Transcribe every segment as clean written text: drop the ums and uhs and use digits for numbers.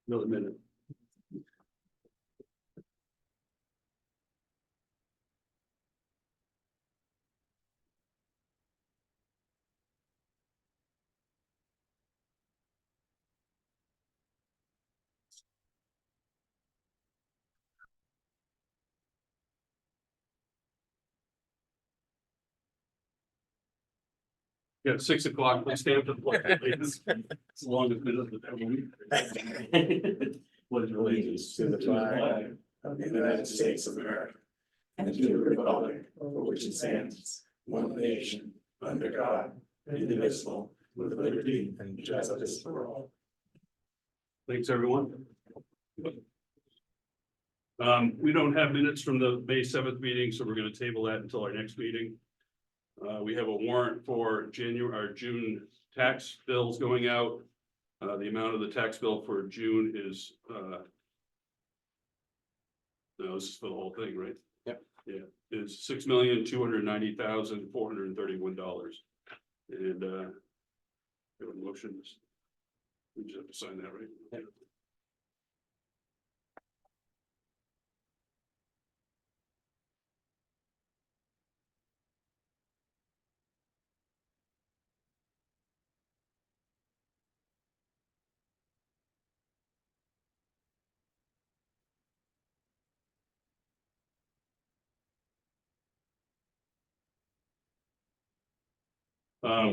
Another minute. Yeah, 6 o'clock, let's stay up to the play. As long as it doesn't have a week. What is Allegiance to the flag of the United States of America and to the republic for which it stands, one nation, under God, indivisible, with liberty and justice for all. Thanks, everyone. We don't have minutes from the May 7th meeting, so we're gonna table that until our next meeting. We have a warrant for June tax bills going out. The amount of the tax bill for June is, no, this is for the whole thing, right? Yep. Yeah, is $6,290,431. And, we have motions. We just have to sign that, right? Yep.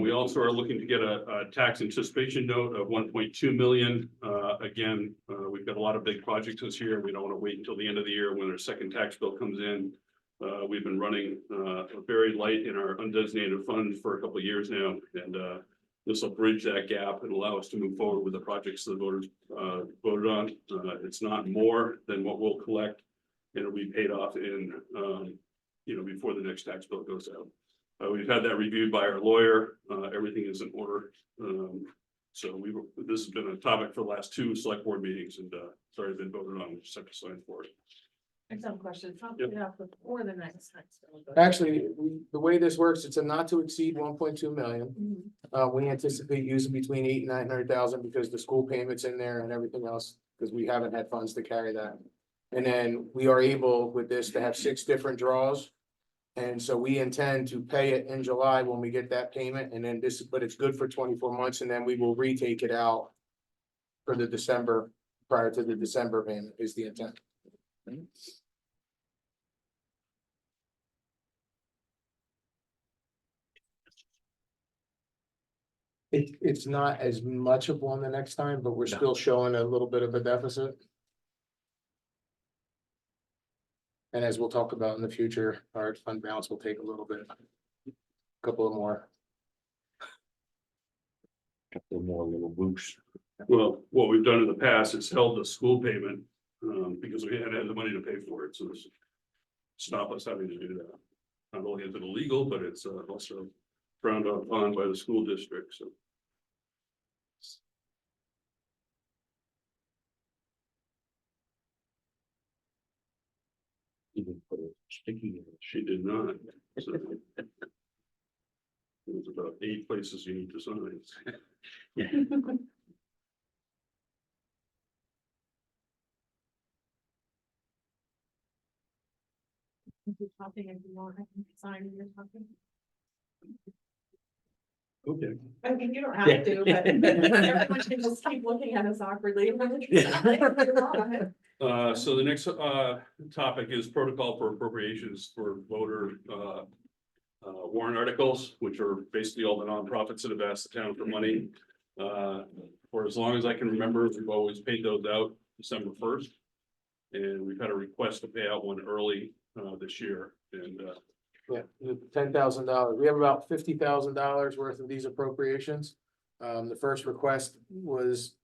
We also are looking to get a tax anticipation note of 1.2 million. Again, we've got a lot of big projects this year. We don't want to wait until the end of the year when our second tax bill comes in. We've been running very light in our undesignated funds for a couple of years now, and this will bridge that gap and allow us to move forward with the projects the voters voted on. It's not more than what we'll collect, and it'll be paid off in before the next tax bill goes out. We've had that reviewed by our lawyer. Everything is in order. So this has been a topic for the last 2 select board meetings, and it's already been voted on. We just have to sign for it. I have a question. How Yep. do you have before the next tax bill? Actually, the way this works, it's a not to exceed 1.2 million. Mhm. We anticipate using between 8 and 900,000 because the school payments in there and everything else, because we haven't had funds to carry that. And then we are able with this to have 6 different draws. And so we intend to pay it in July when we get that payment, and then but it's good for 24 months, and then we will retake it out for the December, prior to the December payment is the intent. It's not as much of one the next time, but we're still showing a little bit of a deficit. And as we'll talk about in the future, our fund balance will take a little bit. Couple of more. Couple more little boosts. Well, what we've done in the past is held the school payment because we had to have the money to pay for it. So this stop us having to do that. Not only is it illegal, but it's also frowned upon by the school district. So Even put a sticky in it. she did not. So there's about 8 places you need to sign. If you're talking, if you want, I can sign your talking. Okay. I mean, you don't have to, but everyone can just keep looking at us awkwardly. So the next topic is protocol for appropriations for voter warrant articles, which are basically all the nonprofits that have asked the town for money. For as long as I can remember, we've always paid those out December 1st. And we've had a request to pay out one early this year, and Yeah, $10,000. We have about $50,000 worth of these appropriations. The first request was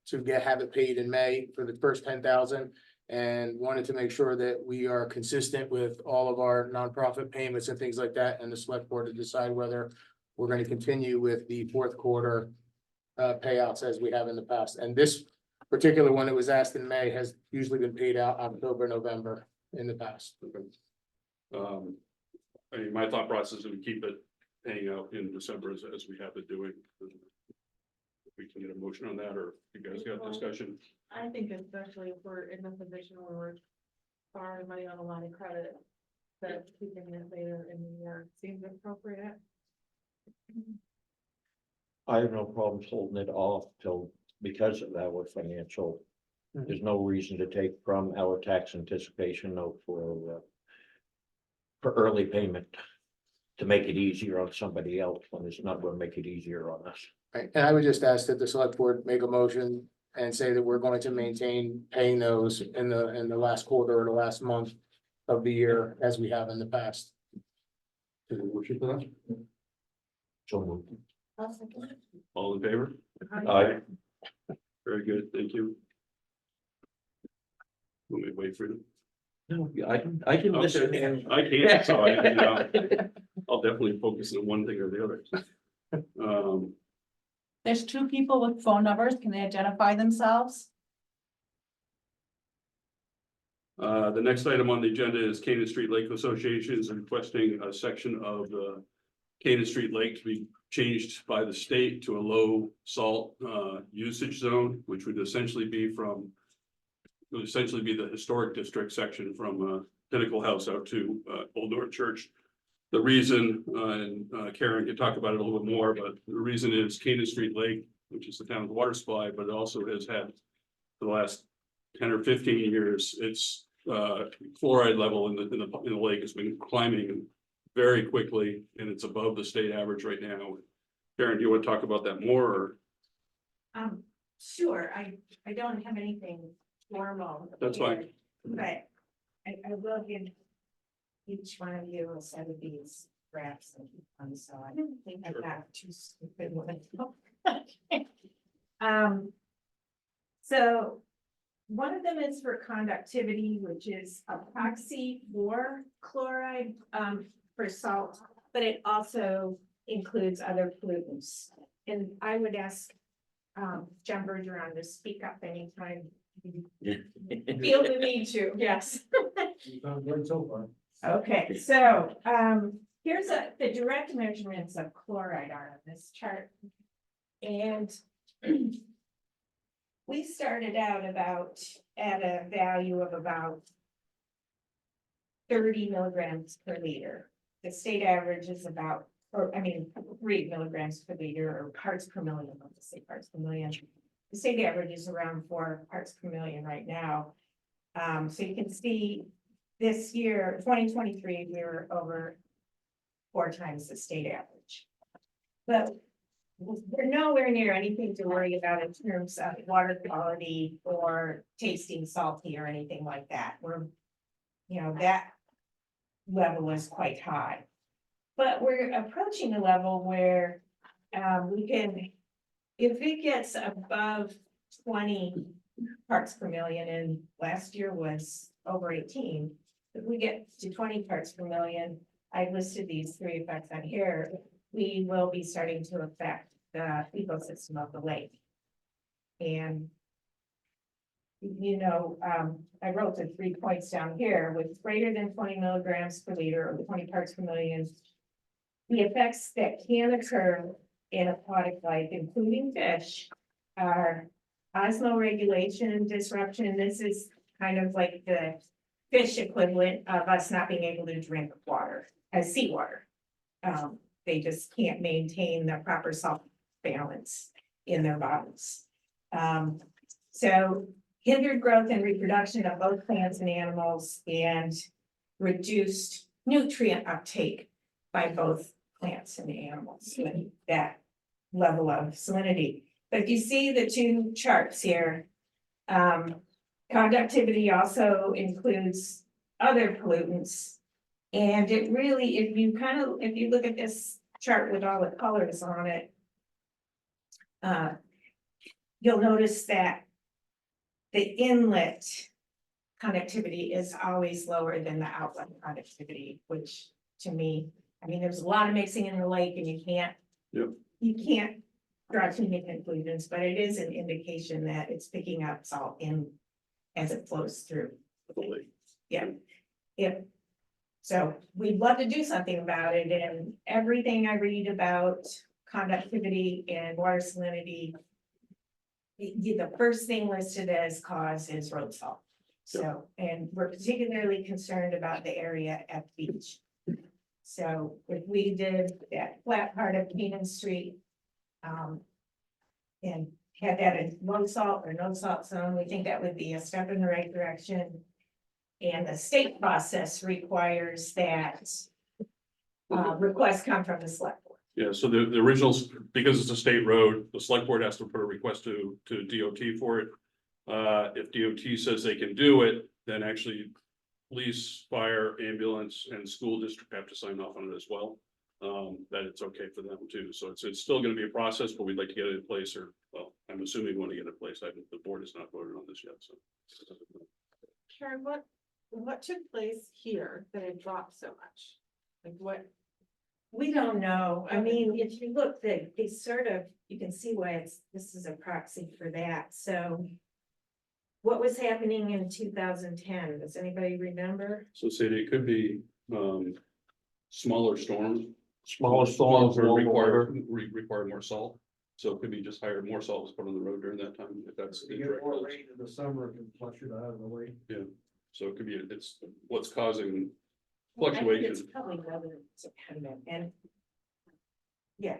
to have it paid in May for the first 10,000, and wanted to make sure that we are consistent with all of our nonprofit payments and things like that, and the select board to decide whether we're going to continue with the fourth quarter payouts as we have in the past. And this particular one that was asked in May has usually been paid out October, November in the past. I mean, my thought process is we keep it paying out in December as we have been doing. If we can get a motion on that, or if you guys got discussion. I think especially if we're in a position where we're borrowing money on a line of credit, that keeping it later in the year seems appropriate. I have no problems holding it off till, because of our financial. There's no reason to take from our tax anticipation note for early payment. To make it easier on somebody else when it's not gonna make it easier on us. Right, and I would just ask that the select board make a motion and say that we're going to maintain paying those in the last quarter or the last month of the year as we have in the past. So moved. All in favor? Aye. Very good, thank you. Let me wait for you. No, I can listen Okay, in. I can't, so I'll definitely focus on one thing or the other. There's two people with phone numbers. Can they identify themselves? The next item on the agenda is Canaan Street Lake Association is requesting a section of the Canaan Street Lake to be changed by the state to a low salt usage zone, which would essentially be the historic district section from Pinnacle House out to Old North Church. The reason, and Karen can talk about it a little bit more, but the reason is Canaan Street Lake, which is the town's water supply, but it also has had for the last 10 or 15 years, its fluoride level in the lake has been climbing very quickly, and it's above the state average right now. Karen, do you want to talk about that more, or? Sure, I don't have anything formal. That's fine. here, But I will give each one of you a set of these graphs and so I don't think I've got too stupid ones. So one of them is for conductivity, which is a proxy for chloride for salt, but it also includes other pollutants. And I would ask John Bergeron to speak up anytime you feel the need to, yes. Okay, so here's the direct measurements of chloride are on this chart. And we started out at a value of about 30 milligrams per liter. The state average is about, 3 milligrams per liter, or parts per million, let's say parts per million. The state average is around 4 parts per million right now. So you can see this year, 2023, we were over 4 times the state average. But we're nowhere near anything to worry about in terms of water quality or tasting salty or anything like that. That level is quite high. But we're approaching a level where we can, if it gets above 20 parts per million, and last year was over 18, if we get to 20 parts per million, I've listed these 3 effects on here, we will be starting to affect the ecosystem of the lake. And I wrote the 3 points down here. With greater than 20 milligrams per liter or 20 parts per million, the effects that can occur in aquatic life, including fish, are osmoregulation disruption. This is kind of like the fish equivalent of us not being able to drink water as seawater. They just can't maintain the proper salt balance in their bodies. So hindered growth and reproduction of both plants and animals, and reduced nutrient uptake by both plants and animals with that level of salinity. But if you see the 2 charts here, conductivity also includes other pollutants. And it really, if you look at this chart with all the colors on it, you'll notice that the inlet conductivity is always lower than the outlet conductivity, which to me, there's a lot of mixing in the lake, and you can't draw too many conclusions, but it is an indication that it's picking up salt in as it flows through. Yeah. So we'd love to do something about it, and everything I read about conductivity and water salinity. The first thing listed as cause is road salt. So, and we're particularly concerned about the area at the beach. So if we did that flat part of Canaan Street. And had that in low salt or no salt zone, we think that would be a step in the right direction. And the state process requires that. Requests come from the select board. Yeah, so the originals, because it's a state road, the select board has to put a request to DOT for it. If DOT says they can do it, then actually police, fire, ambulance, and school district have to sign off on it as well. That it's okay for them too. So it's still gonna be a process, but we'd like to get it in place, or, well, I'm assuming we want to get it in place. The board has not voted on this yet, so. Karen, what took place here that it dropped so much? Like what? We don't know. I mean, if you look, it's sort of, you can see why this is a proxy for that. So. What was happening in 2010? Does anybody remember? So say it could be, smaller storms. Smaller storms, Or more require, water. require more salt. So it could be just higher, more salt was put on the road during that time, if that's. You get more rain in the summer, it can flush it out of the way. So it could be, it's what's causing I think fluctuations. it's probably weather dependent and. Yeah.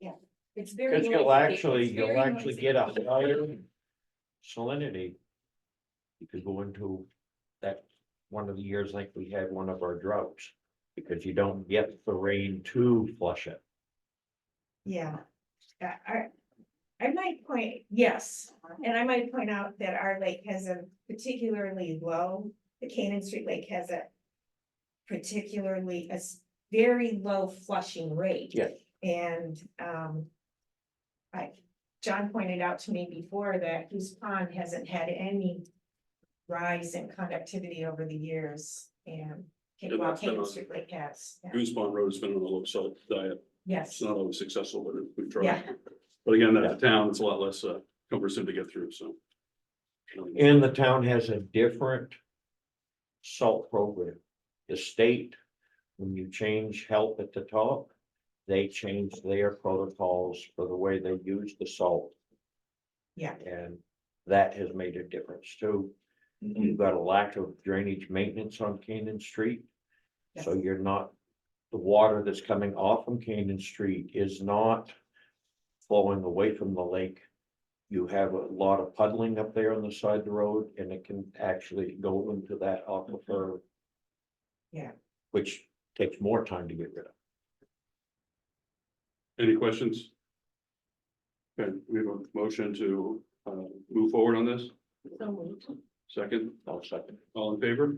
Yeah, it's very. Because you'll noisy. actually, It's very you'll actually noisy. get a higher salinity. You could go into that, one of the years like we had one of our droughts, because you don't get the rain to flush it. Yeah, I might point, yes, and I might point out that our lake has a particularly low, the Canaan Street Lake has a. Particularly very low flushing rate. Yes. And, John pointed out to me before that Goose Pond hasn't had any. Rise in conductivity over the years, and Yeah, while that's been Canaan on- Street Lake has. Yeah. Goose Pond Road has been on a low salt diet. Yes, It's not always successful, but we've tried. Yeah. But again, that's a town, it's a lot less cumbersome to get through, so. And the town has a different salt program. The state, when you change help at the top, they change their protocols for the way they use the salt. yeah, And that has made a difference too. You've got a lack of drainage maintenance on Canaan Street. So you're not, the water that's coming off from Canaan Street is not flowing away from the lake. You have a lot of puddling up there on the side of the road, and it can actually go into that aquifer. Yeah. Which takes more time to get rid of. Any questions? Okay, we have a motion to move forward on this. So moved. Second, I'll second. all in favor?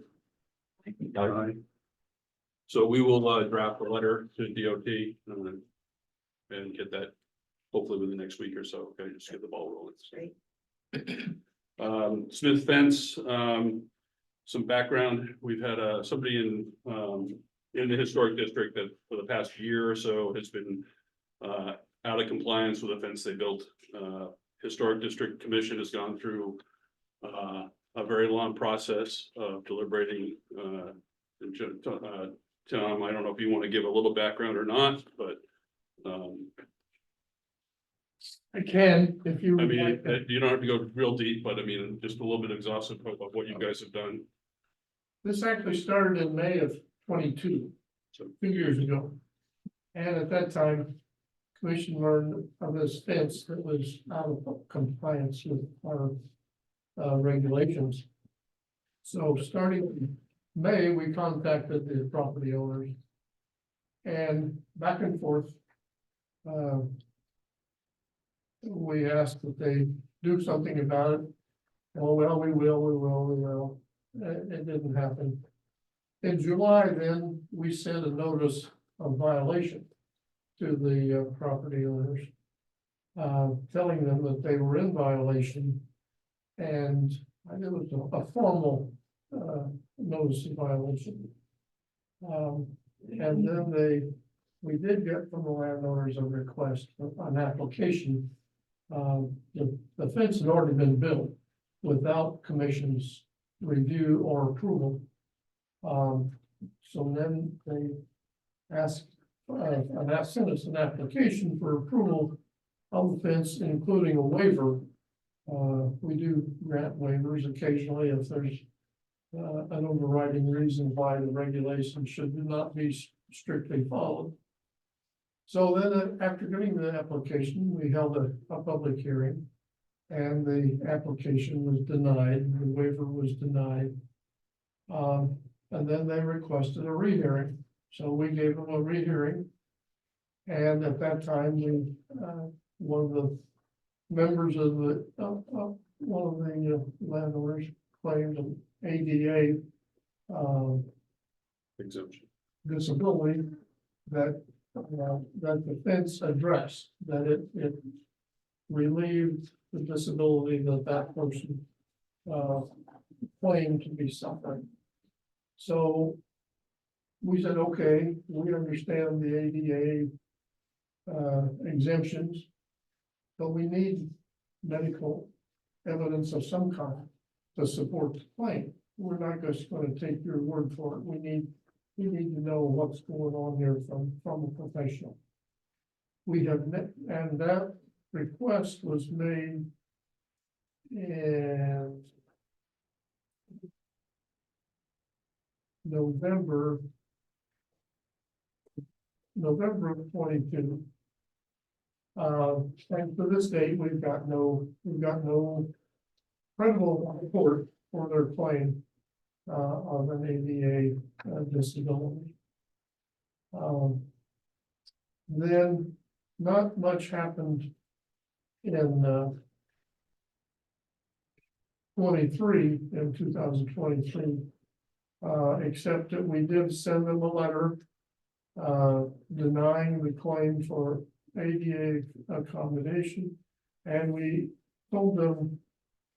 Aye. So we will draft a letter to DOT and get that hopefully within the next week or so. Okay, just get the ball rolling. great. Smith Fence, some background. We've had somebody in the historic district that for the past year or so has been out of compliance with the fence they built. Historic District Commission has gone through a very long process of deliberating. Tom, I don't know if you want to give a little background or not, but I can, if you. I would mean, like to. you don't have to go real deep, but I mean, just a little bit exhaustive of what you guys have done. This actually started in May of 22, So- 2 years ago. And at that time, commission learned of this fence that was out of compliance with our regulations. So starting in May, we contacted the property owners. And back and forth. We asked that they do something about it. Oh, well, we will. It didn't happen. In July, then, we sent a notice of violation to the property owners. Telling them that they were in violation. And it was a formal notice of violation. And then we did get from the landowners a request for an application. The fence had already been built without commission's review or approval. So then they asked, sent us an application for approval of the fence, including a waiver. We do grant waivers occasionally if there's an overriding reason why the regulations should not be strictly followed. So then, after getting the application, we held a public hearing. And the application was denied, the waiver was denied. And then they requested a rehearing, so we gave them a rehearing. And at that time, one of the members of one of the landowners claimed an ADA Exemption. disability that the fence addressed, that it relieved the disability that person claimed to be suffering. So we said, okay, we understand the ADA exemptions, but we need medical evidence of some kind to support the claim. We're not just gonna take your word for it. We need to know what's going on here from a professional. We have met, and that request was made in November of 22. And to this date, we've got no credible report for their claim of an ADA disability. Then not much happened in 2023, except that we did send them a letter denying the claim for ADA accommodation. And we told them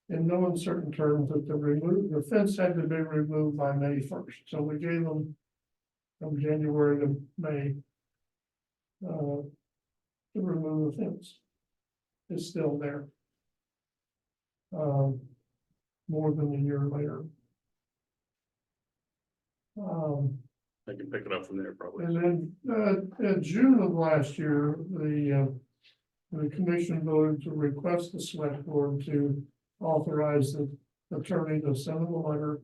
in no uncertain terms that the fence had to be removed by May 1st. So we gave them from January to May to remove the fence. It's still there. More than a year later. I can pick it up from there probably. And then, in June of last year, the commission voted to request the select board to authorize the attorney to send them a letter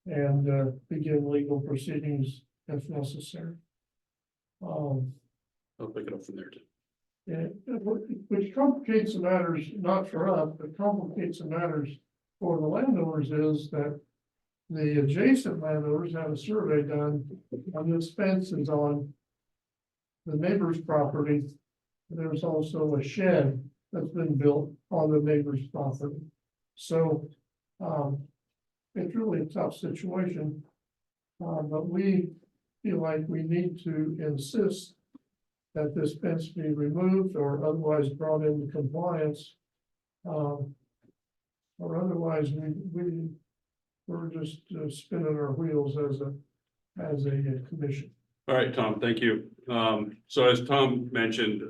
and begin legal proceedings if necessary. I'll pick it up from there too. Which complicates the matters, not for us, but complicates the matters for the landowners is that the adjacent landowners had a survey done on this fence is on the neighbor's property. There's also a shed that's been built on the neighbor's property. So it's really a tough situation. But we feel like we need to insist that this fence be removed or otherwise brought into compliance. Or otherwise we're just spinning our wheels as a commission. All right, Tom, thank you. So as Tom mentioned,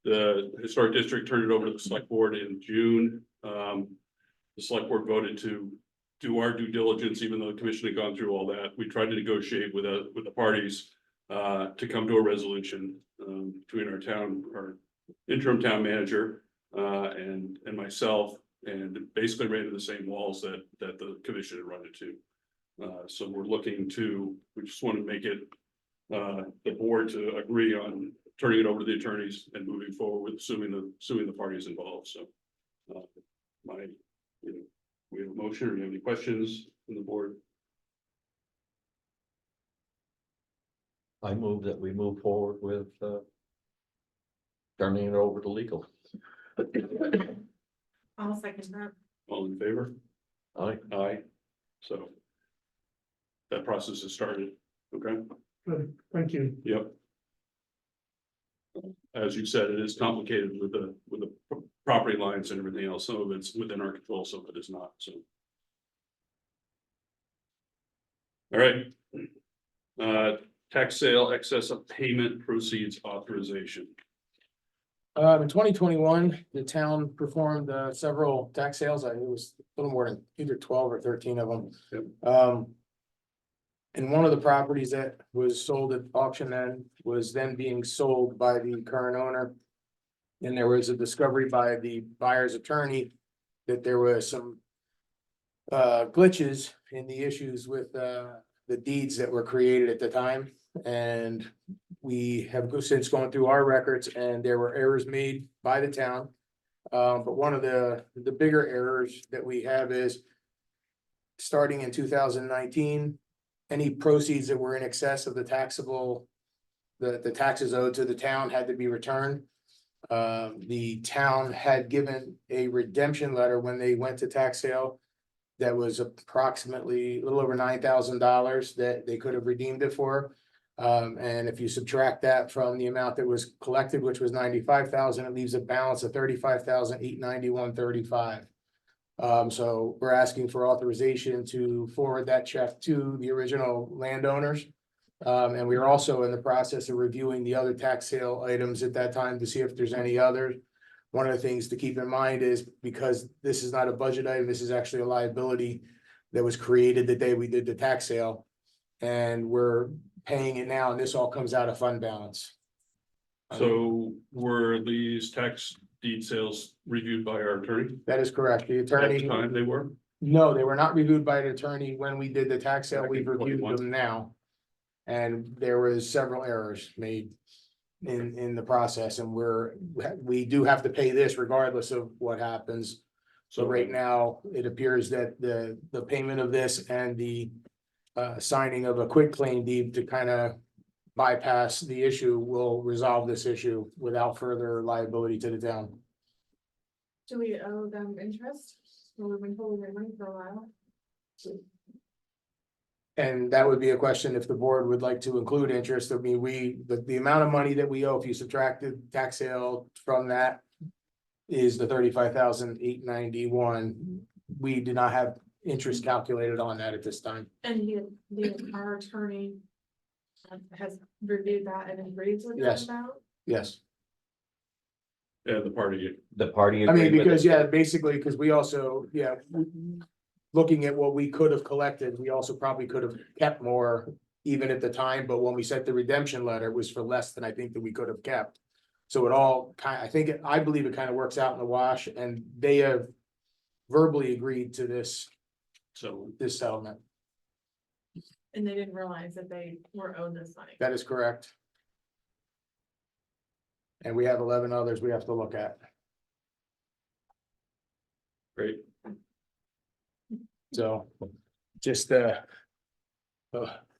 the historic district turned it over to the select board in June. The select board voted to do our due diligence, even though the commission had gone through all that. We tried to negotiate with the parties to come to a resolution between our interim town manager and myself, and basically ran into the same walls that the commission had run into. So we just want to make it the board to agree on turning it over to the attorneys and moving forward with suing the parties involved. So we have a motion, or do you have any questions from the board? I move that we move forward with turning it over to legal. I'll second that. All in favor? Aye. Aye. So that process has started, okay? Good, thank you. Yep. As you said, it is complicated with the property lines and everything else. Some of it's within our control, some of it is not, so. All right. Tax sale excess of payment proceeds authorization. In 2021, the town performed several tax sales. It was a little more than either 12 or 13 of them. Yep. And one of the properties that was sold at auction then was then being sold by the current owner. And there was a discovery by the buyer's attorney that there was some glitches in the issues with the deeds that were created at the time. And we have since gone through our records and there were errors made by the town. But one of the bigger errors that we have is starting in 2019, any proceeds that were in excess of the taxable, the taxes owed to the town had to be returned. The town had given a redemption letter when they went to tax sale that was approximately a little over $9,000 that they could have redeemed it for. And if you subtract that from the amount that was collected, which was 95,000, it leaves a balance of 35,891.35. So we're asking for authorization to forward that check to the original landowners. And we are also in the process of reviewing the other tax sale items at that time to see if there's any others. One of the things to keep in mind is because this is not a budget item, this is actually a liability that was created the day we did the tax sale. And we're paying it now, and this all comes out of fund balance. So were these tax deed sales reviewed by our attorney? That is correct. The At the attorney, time they were? no, they were not reviewed by an attorney when we did the tax sale. Back We've in reviewed 21. them now. And there was several errors made in the process, and we do have to pay this regardless of what happens. So right now, it appears that the payment of this and the signing of a quick claim deed to kind of bypass the issue will resolve this issue without further liability to the town. Do we owe them interest? Well, we've been holding their money for a while. And that would be a question if the board would like to include interest. I mean, the amount of money that we owe, if you subtract the tax sale from that, is the 35,891. We do not have interest calculated on that at this time. And our attorney has reviewed that and agrees with Yes. that about? Yes. Yeah, the party, The party. I mean, agreed with because, it. yeah, basically, because we also, looking at what we could have collected, we also probably could have kept more even at the time, but when we sent the redemption letter, it was for less than I think that we could have kept. So it all I believe it kind of works out in the wash, and they have verbally agreed to this so settlement. And they didn't realize that they were owed this money. That is correct. And we have 11 others we have to look at. great. So just the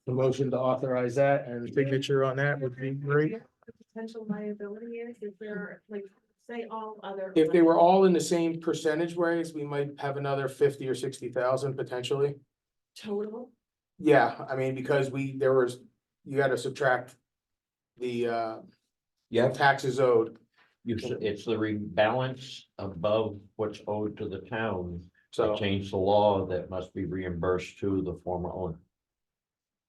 motion to authorize that and signature on that would be great. The potential liability is there, like, say all other. If they were all in the same percentage ways, we might have another 50 or 60,000 potentially. Total, Yeah, I mean, because you gotta subtract the Yeah, taxes owed. it's the rebalance above what's owed to the town. So Change the law that must be reimbursed to the former owner.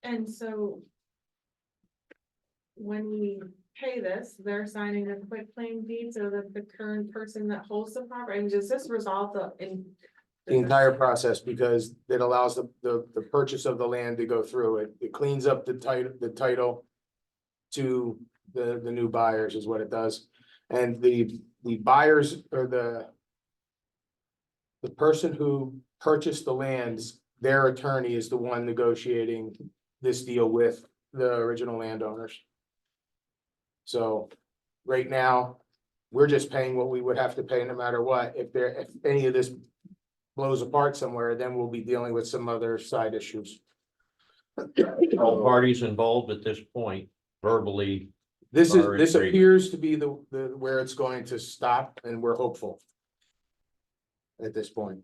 and so. When we pay this, they're signing a quick claim deed so that the current person that holds the property, and does this resolve the entire process, because it allows the purchase of the land to go through it. It cleans up the title to the new buyers is what it does. And the buyers or the person who purchased the lands, their attorney is the one negotiating this deal with the original landowners. So right now, we're just paying what we would have to pay no matter what. If any of this blows apart somewhere, then we'll be dealing with some other side issues. All parties involved at this point verbally, This Alright, great. appears to be the where it's going to stop, and we're hopeful. At this point,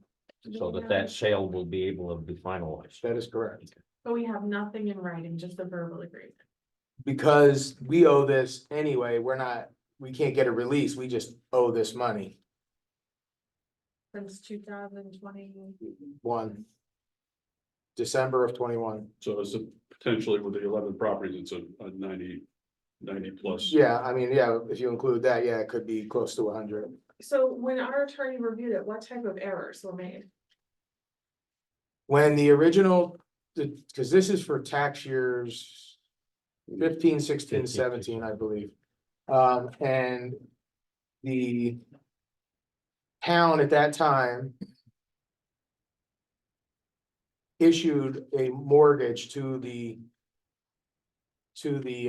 so that sale will be able to be finalized. that is correct. But we have nothing in writing, just a verbal agreement. Because we owe this anyway, we can't get a release, we just owe this money. Since 2021. December of 21. So it's potentially with the 11 properties, it's a 90 plus. Yeah, I mean, yeah, if you include that, yeah, it could be close to 100. So when our attorney reviewed it, what type of errors were made? When the original because this is for tax years 15, 16, 15, 17, I believe. And the town at that time issued a mortgage to the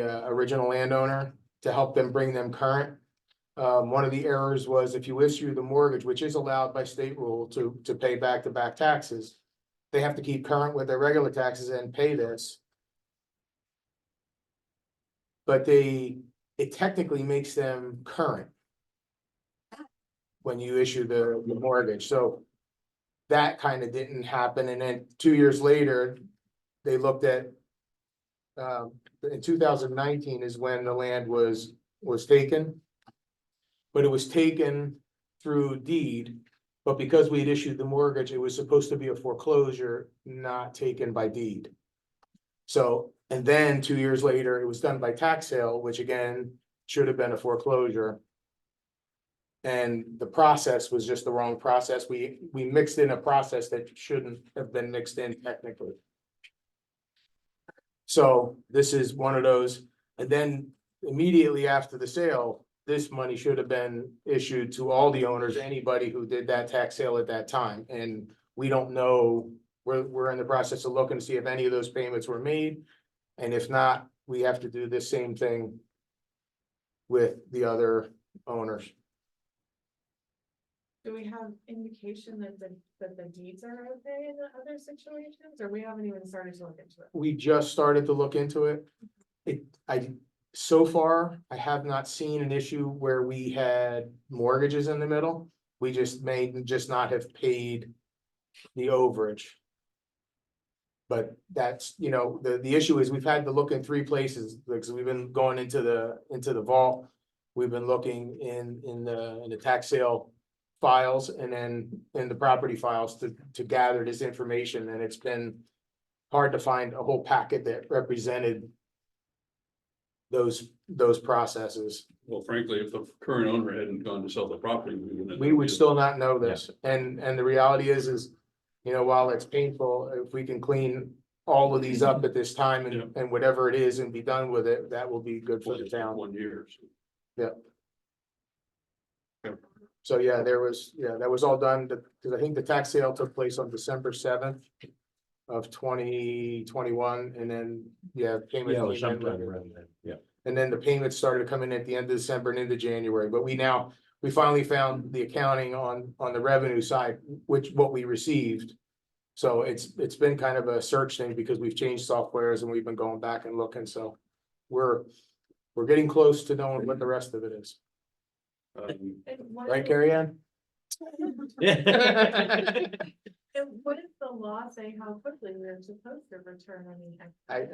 original landowner to help them bring them current. One of the errors was if you issue the mortgage, which is allowed by state rule to pay back-to-back taxes, they have to keep current with their regular taxes and pay this. But it technically makes them current when you issue the mortgage, so that kind of didn't happen, and then 2 years later, they looked at in 2019 is when the land was taken. But it was taken through deed, but because we had issued the mortgage, it was supposed to be a foreclosure, not taken by deed. So, and then 2 years later, it was done by tax sale, which again, should have been a foreclosure. And the process was just the wrong process. We mixed in a process that shouldn't have been mixed in technically. So this is one of those, and then immediately after the sale, this money should have been issued to all the owners, anybody who did that tax sale at that time, and we don't know. We're in the process of looking to see if any of those payments were made, and if not, we have to do the same thing with the other owners. Do we have indication that the deeds are okay in the other situations, or we haven't even started to look into it? We just started to look into it. So far, I have not seen an issue where we had mortgages in the middle. We just may just not have paid the overage. But that's, the issue is we've had to look in three places, because we've been going into the vault. We've been looking in the tax sale files and then in the property files to gather this information, and it's been hard to find a whole packet that represented those processes. Well, frankly, if the current owner hadn't gone to sell the property, We would still not know this, and the reality is, while it's painful, if we can clean all of these up at this time and whatever it is and be done with it, that will be good for the town. 1 year. So, yeah, that was all done, because I think the tax sale took place on December 7th of 2021, and then, payment. Yeah, came in sometime later. around then, yeah. And then the payments started coming at the end of December and into January, but we finally found the accounting on the revenue side, what we received. So it's been kind of a search thing, because we've changed softwares and we've been going back and looking, so we're getting close to knowing what the rest of it is. And what Right, is- Carrie Ann? And what does the law say how quickly we're supposed to return any?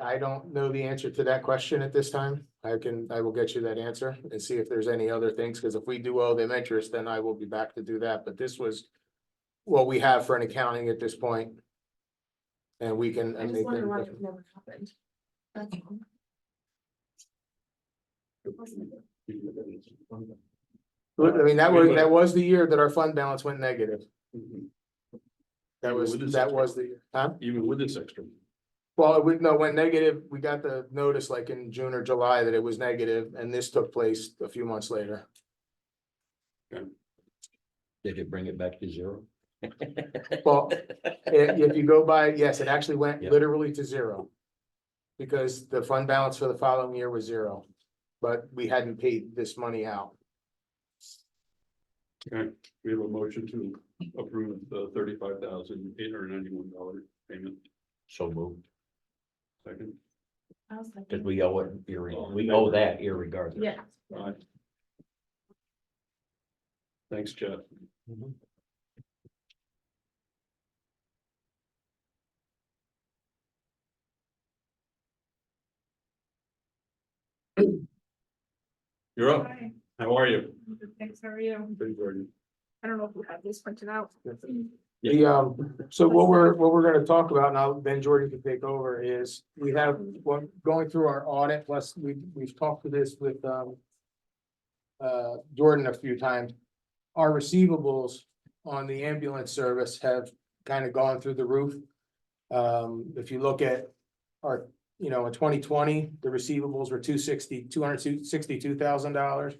I don't know the answer to that question at this time. I will get you that answer and see if there's any other things, because if we do owe them interest, then I will be back to do that, but this was what we have for an accounting at this point. And we can. I just wonder why it never happened. That's all. I mean, that was the year that our fund balance went negative. That Even was with this the extra. year, huh? Even with this extra. Well, it went negative. We got the notice like in June or July that it was negative, and this took place a few months later. Did it bring it back to zero? Well, if you go by, yes, it actually went Yeah. literally to zero. Because the fund balance for the following year was zero, but we hadn't paid this money out. Okay, we have a motion to approve the $35,891 payment. So moved, Second. I was like, because we owe it, we owe that irregardless. yeah. Aye. Thanks, Jeff. Mhm. You're up. Hi, How are you? thanks, how are you? Good, Jordan. I don't know if you have this printed out. So what we're gonna talk about now, then Jordan can take over, is we have, going through our audit, plus we've talked to this with, Jordan a few times. Our receivables on the ambulance service have kind of gone through the roof. If you look at our, you know, in 2020, the receivables were $262,000.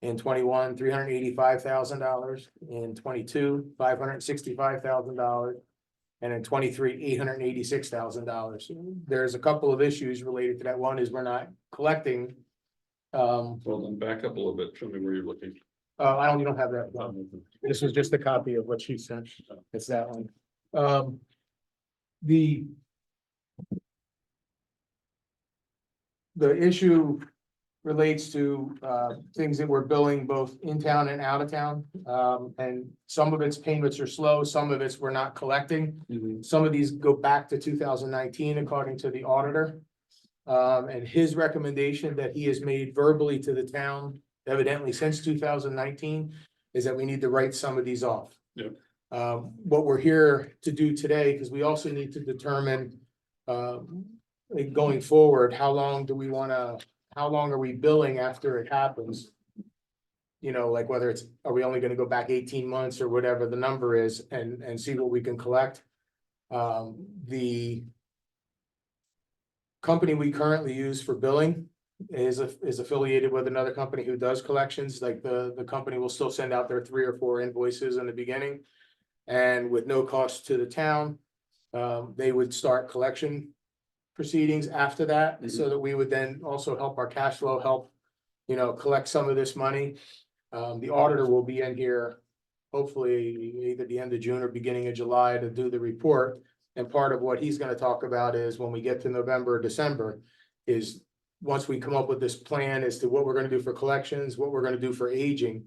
In 21, $385,000. In 22, $565,000. And in 23, $886,000. There's a couple of issues related to that. One is we're not collecting. Well, then back up a little bit, show me where you're looking. You don't have that. This was just a copy of what she sent. It's that one. The issue relates to things that we're billing both in town and out of town. And some of its payments are slow, some of it's we're not collecting. Some of these go back to 2019 according to the auditor. And his recommendation that he has made verbally to the town evidently since 2019 is that we need to write some of these off. Yep. What we're here to do today, because we also need to determine like going forward, how long are we billing after it happens? You know, like whether are we only gonna go back 18 months or whatever the number is and see what we can collect? The company we currently use for billing is affiliated with another company who does collections, like the company will still send out their 3 or 4 invoices in the beginning. And with no cost to the town, they would start collection proceedings after that, so that we would then also help our cash flow, help, you know, collect some of this money. The auditor will be in here, hopefully either the end of June or beginning of July to do the report. And part of what he's gonna talk about is when we get to November, or December, is once we come up with this plan as to what we're gonna do for collections, what we're gonna do for aging,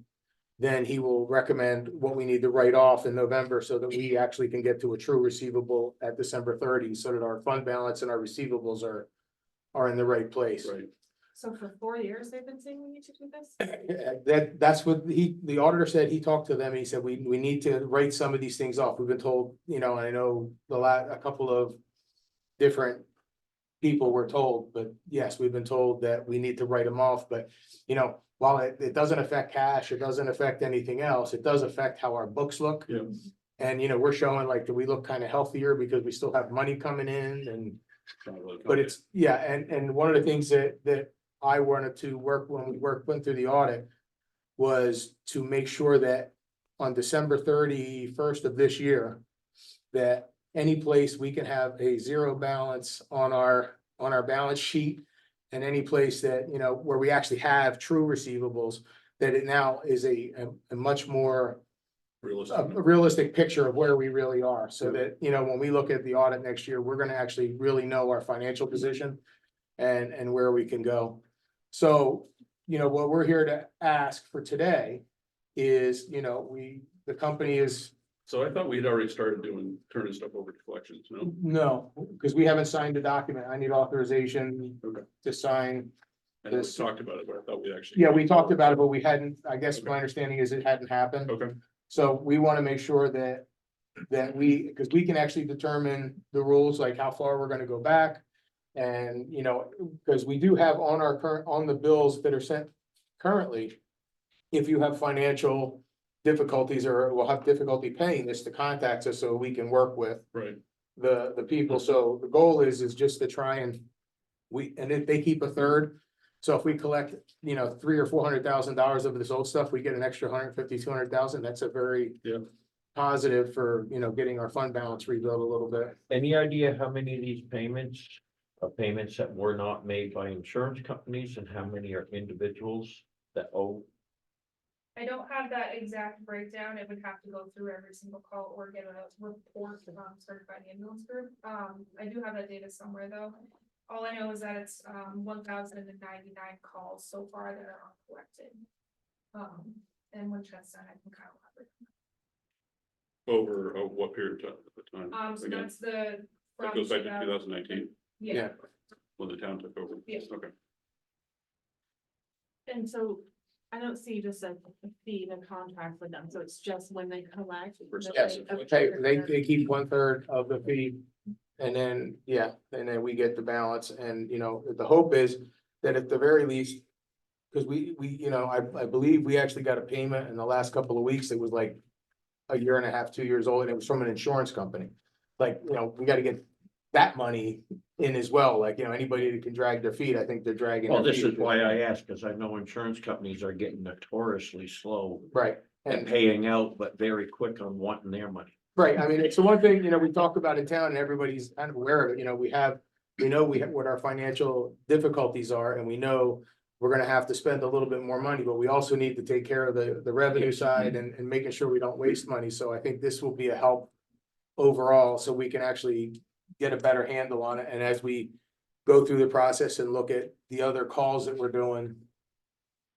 then he will recommend what we need to write off in November so that we actually can get to a true receivable at December 30, so that our fund balance and our receivables are in the right place. Right, So for 4 years, they've been saying we need to do this? That's what the auditor said. He talked to them. He said, we need to write some of these things off. We've been told, you know, and I know a couple of different people were told, but yes, we've been told that we need to write them off, but you know, while it doesn't affect cash, it doesn't affect anything else, it does affect how our books look. yeah. And you know, we're showing like, that we look kind of healthier because we still have money coming in and, but it's, yeah, and one of the things that I wanted to work when we went through the audit was to make sure that on December 31st of this year, that any place we can have a zero balance on our balance sheet, and any place that, you know, where we actually have true receivables, that it now is a much more Realistic. a realistic picture of where we really are, so that, you know, when we look at the audit next year, we're gonna actually really know our financial position and where we can go. So, you know, what we're here to ask for today is, you know, the company is. So I thought we'd already started turning stuff over to collections, no? No, because we haven't signed the document. I need authorization Okay. to sign. I know we This- talked about it, but I thought we actually. Yeah, we talked about it, but we hadn't, I guess my understanding is it hadn't happened. Okay, So we want to make sure that because we can actually determine the rules, like how far we're gonna go back. And, you know, because we do have on the bills that are sent currently, if you have financial difficulties or will have difficulty paying this, to contact us so we can work with right, the people. So the goal is just to try and and if they keep a third. So if we collect, you know, $300,000 or $400,000 of this old stuff, we get an extra 150, 200,000. That's a very Yeah. positive for, you know, getting our fund balance rebuilt a little bit. Any idea how many of these payments are payments that were not made by insurance companies and how many are individuals that owe? I don't have that exact breakdown. It would have to go through every single call or get a report started by the ambulance group. I do have that data somewhere though. All I know is that it's 1,099 calls so far that are uncollected. And when Chet's done, I can kind of over what period of time? so Again, that's the. that from goes back to 2000 2019, Yeah, when the town took over. Yeah. Okay, And so I don't see just a fee to contract with them, so it's just when they collect. that Yes, they- they keep 1/3 of the fee. And then, yeah, and then we get the balance. And, you know, the hope is that at the very least, because we, you know, I believe we actually got a payment in the last couple of weeks. It was like a year and a half, 2 years old, and it was from an insurance company. Like, you know, we got to get that money in as well, like, you know, anybody that can drag their feet, I think they're dragging. Well, their this feet is why I asked, because I know insurance companies are getting notoriously slow Right, at and, paying out, but very quick on wanting their money. right, I mean, it's the one thing, you know, we talk about in town and everybody's kind of aware of it, you know, we have what our financial difficulties are, and we know we're gonna have to spend a little bit more money, but we also need to take care of the revenue side and making sure we don't waste money, so I think this will be a help overall, so we can actually get a better handle on it, and as we go through the process and look at the other calls that we're doing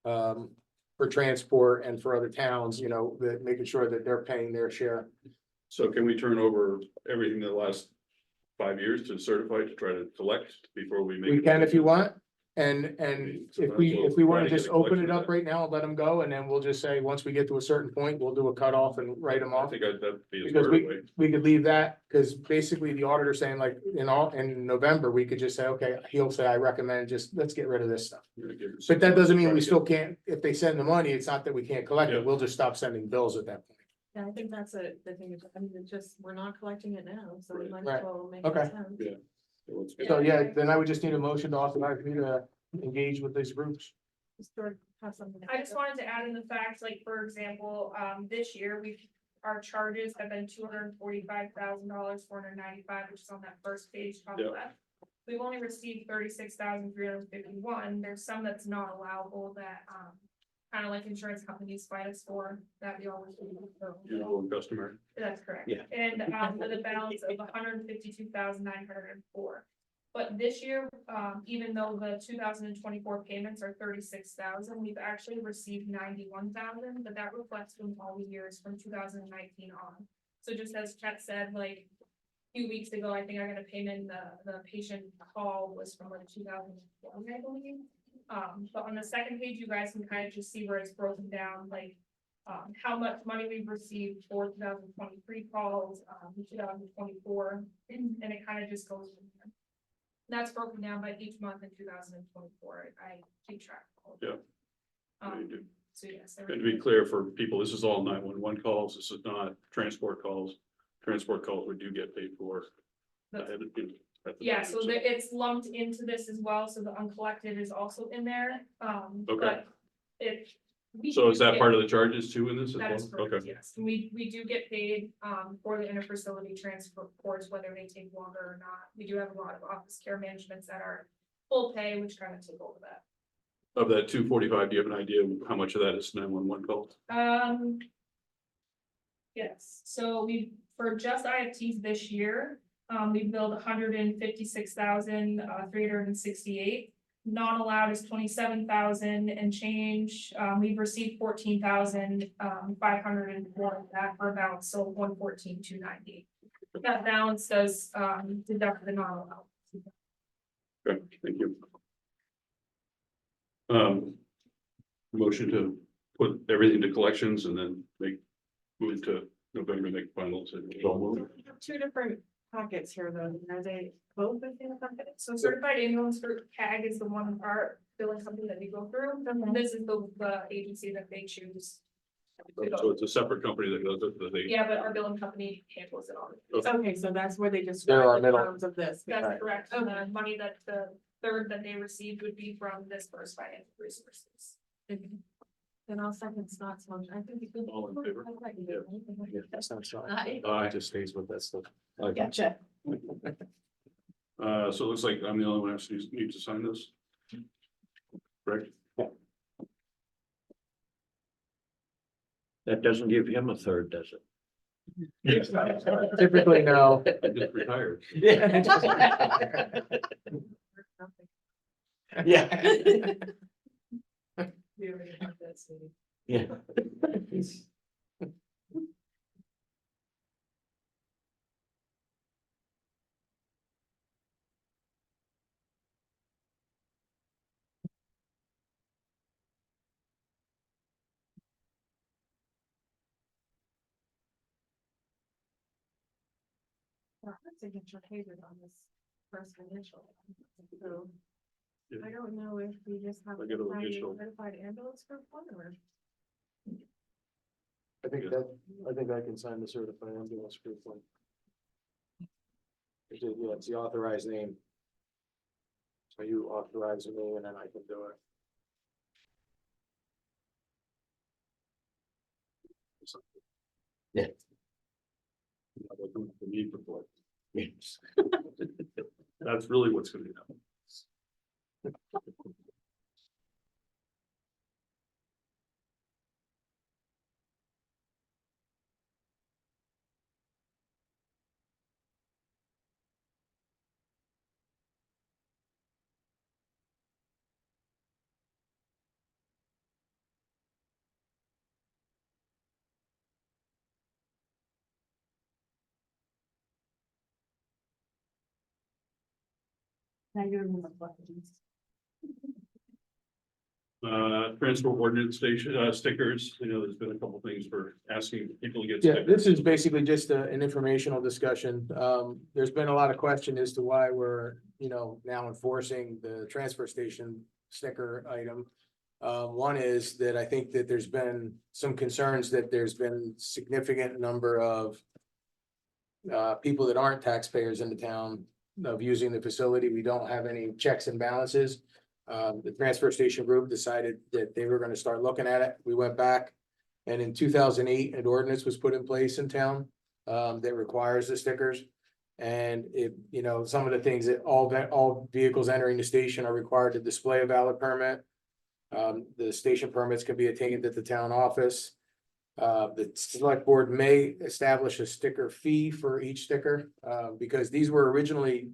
for transport and for other towns, you know, that making sure that they're paying their share. So can we turn over everything the last 5 years to certify to try to collect before we make? We a can if you decision? want, and if we wanna just open it up right now and let them go, and then we'll just say, once we get to a certain point, we'll do a cutoff and write them I off. think that'd be a Because smarter way. we could leave that, cause basically the auditor saying like, in November, we could just say, okay, he'll say, I recommend just, let's get rid of this stuff. We're gonna give it But that 6 doesn't months mean to we try still to can't, if they send the money, it's not that we can't collect Yeah. it, we'll just stop sending bills at that point. Yeah, I think that's the thing, is, I mean, it's just, we're not collecting it now, so we might Right. as well make Okay. it sense. Yeah. So let's get- So yeah, then I would just need a motion to authorize me to engage with these groups. Just sort of have something. I just wanted to add in the fact, like, for example, this year, our charges have been $245,000, 495, which is on that first page top Yeah. left. We've only received 36,351. There's some that's not allowable that, kind of like insurance companies fight us for, that we always do. So, Usual and customary. that's correct. Yeah. And, with a balance of 152,904. But this year, even though the 2024 payments are 36,000, we've actually received 91,000, but that reflects from all the years from 2019 on. So just as Chet said, like, a few weeks ago, I think I got a payment, the patient call was from like 2001, I believe. But on the second page, you guys can kind of just see where it's broken down, like, how much money we've received for 2023 calls, 2024, and it kind of just goes from there. That's broken down by each month in 2024. I keep track. of all of it. Yeah. You do. So yes. And to be clear for people, this is all 911 calls. This is not transport calls. Transport calls we do get paid for. That's- ahead of- at the Yeah, time, so it's lumped into this as well, so the uncollected is also in there, but it. So is that part of the charges too in this as That is well? correct, Okay. yes, and we do get paid, for the interfacility transports, whether they take longer or not. We do have a lot of office care managements that are full pay, which kind of take over that. Of that 245, do you have an idea of how much of that is 911 calls? Yes, so for just IFTs this year, we billed 156,368. Non-allowed is 27,000 and change. We've received 14,504 of that for a balance, so 114,290. That balance does deduct the non-allowed. Okay, thank you. Motion to put everything to collections and then move to November, make final decision. We have two different pockets here, though, are they both within the company? So certified ambulance group CAG is the one, our billing company that we go through, and this is the agency that they choose. to go. So it's a separate company that does it, that they. Yeah, but our billing company handles it all. Okay, so that's where they They're our describe the middle. terms of this. That's correct, and the money that the third that they received would be from this first financial resources. Then I'll second Scott's motion, I think. All in favor? That's not short. Aye. It just stays with that stuff. Gotcha. So it looks like I'm the only one who needs to sign this. Correct? That doesn't give him a third, does it? Typically, no. I just retired. Yeah. We already have that, so. Yeah. Our signature pages on this first initial. So Yeah. I don't know if we just have. I get a to sign the initial. Certified ambulance group one or. I think I can sign the certified ambulance group one. Yeah, it's the authorized name. So you authorize me and then I can do it. Yeah. The need for blood. That's really what's gonna happen. Now you're in the buttons. Transfer ordinance station, stickers, you know, there's been a couple things for asking people to get. Yeah, stickers. this is basically just an informational discussion. There's been a lot of question as to why we're, now enforcing the transfer station sticker item. One is that I think that there's been some concerns that there's been significant number of people that aren't taxpayers in the town of using the facility. We don't have any checks and balances. The transfer station group decided that they were gonna start looking at it. We went back. And in 2008, an ordinance was put in place in town that requires the stickers. And some of the things that all vehicles entering the station are required to display a valid permit. The station permits can be attained at the town office. The select board may establish a sticker fee for each sticker, because these were originally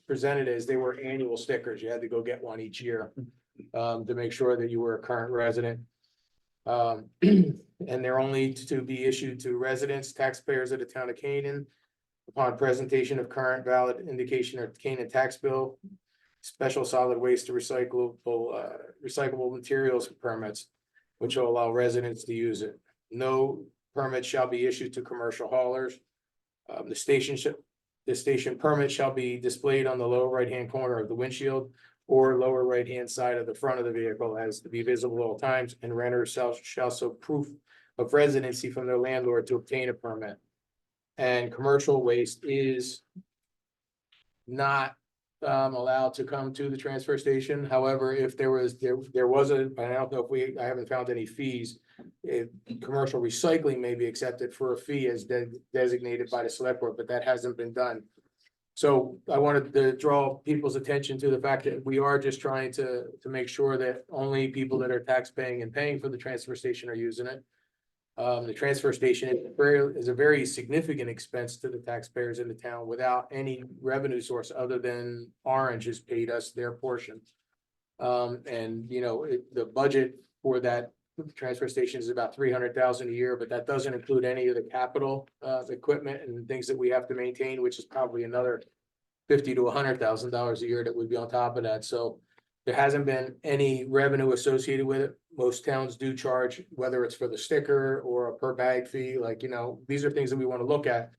presented as they were annual stickers. You had to go get one each year, to make sure that you were a current resident. And they're only to be issued to residents, taxpayers of the town of Canaan upon presentation of current valid indication of Canaan tax bill, special solid waste to recyclable materials permits, which will allow residents to use it. No permit shall be issued to commercial haulers. The station permit shall be displayed on the lower right-hand corner of the windshield or lower right-hand side of the front of the vehicle as to be visible at all times, and renters shall show proof of residency from their landlord to obtain a permit. And commercial waste is not allowed to come to the transfer station. However, if there was I don't know if I haven't found any fees. Commercial recycling may be accepted for a fee as designated by the select board, but that hasn't been done. So I wanted to draw people's attention to the fact that we are just trying to make sure that only people that are tax paying and paying for the transfer station are using it. The transfer station is a very significant expense to the taxpayers in the town without any revenue source other than Orange has paid us their portion. The budget for that transfer station is about $300,000 a year, but that doesn't include any of the capital equipment and things that we have to maintain, which is probably another $50,000 to $100,000 a year that would be on top of that. So there hasn't been any revenue associated with it. Most towns do charge, whether it's for the sticker or a per bag fee, these are things that we want to look at.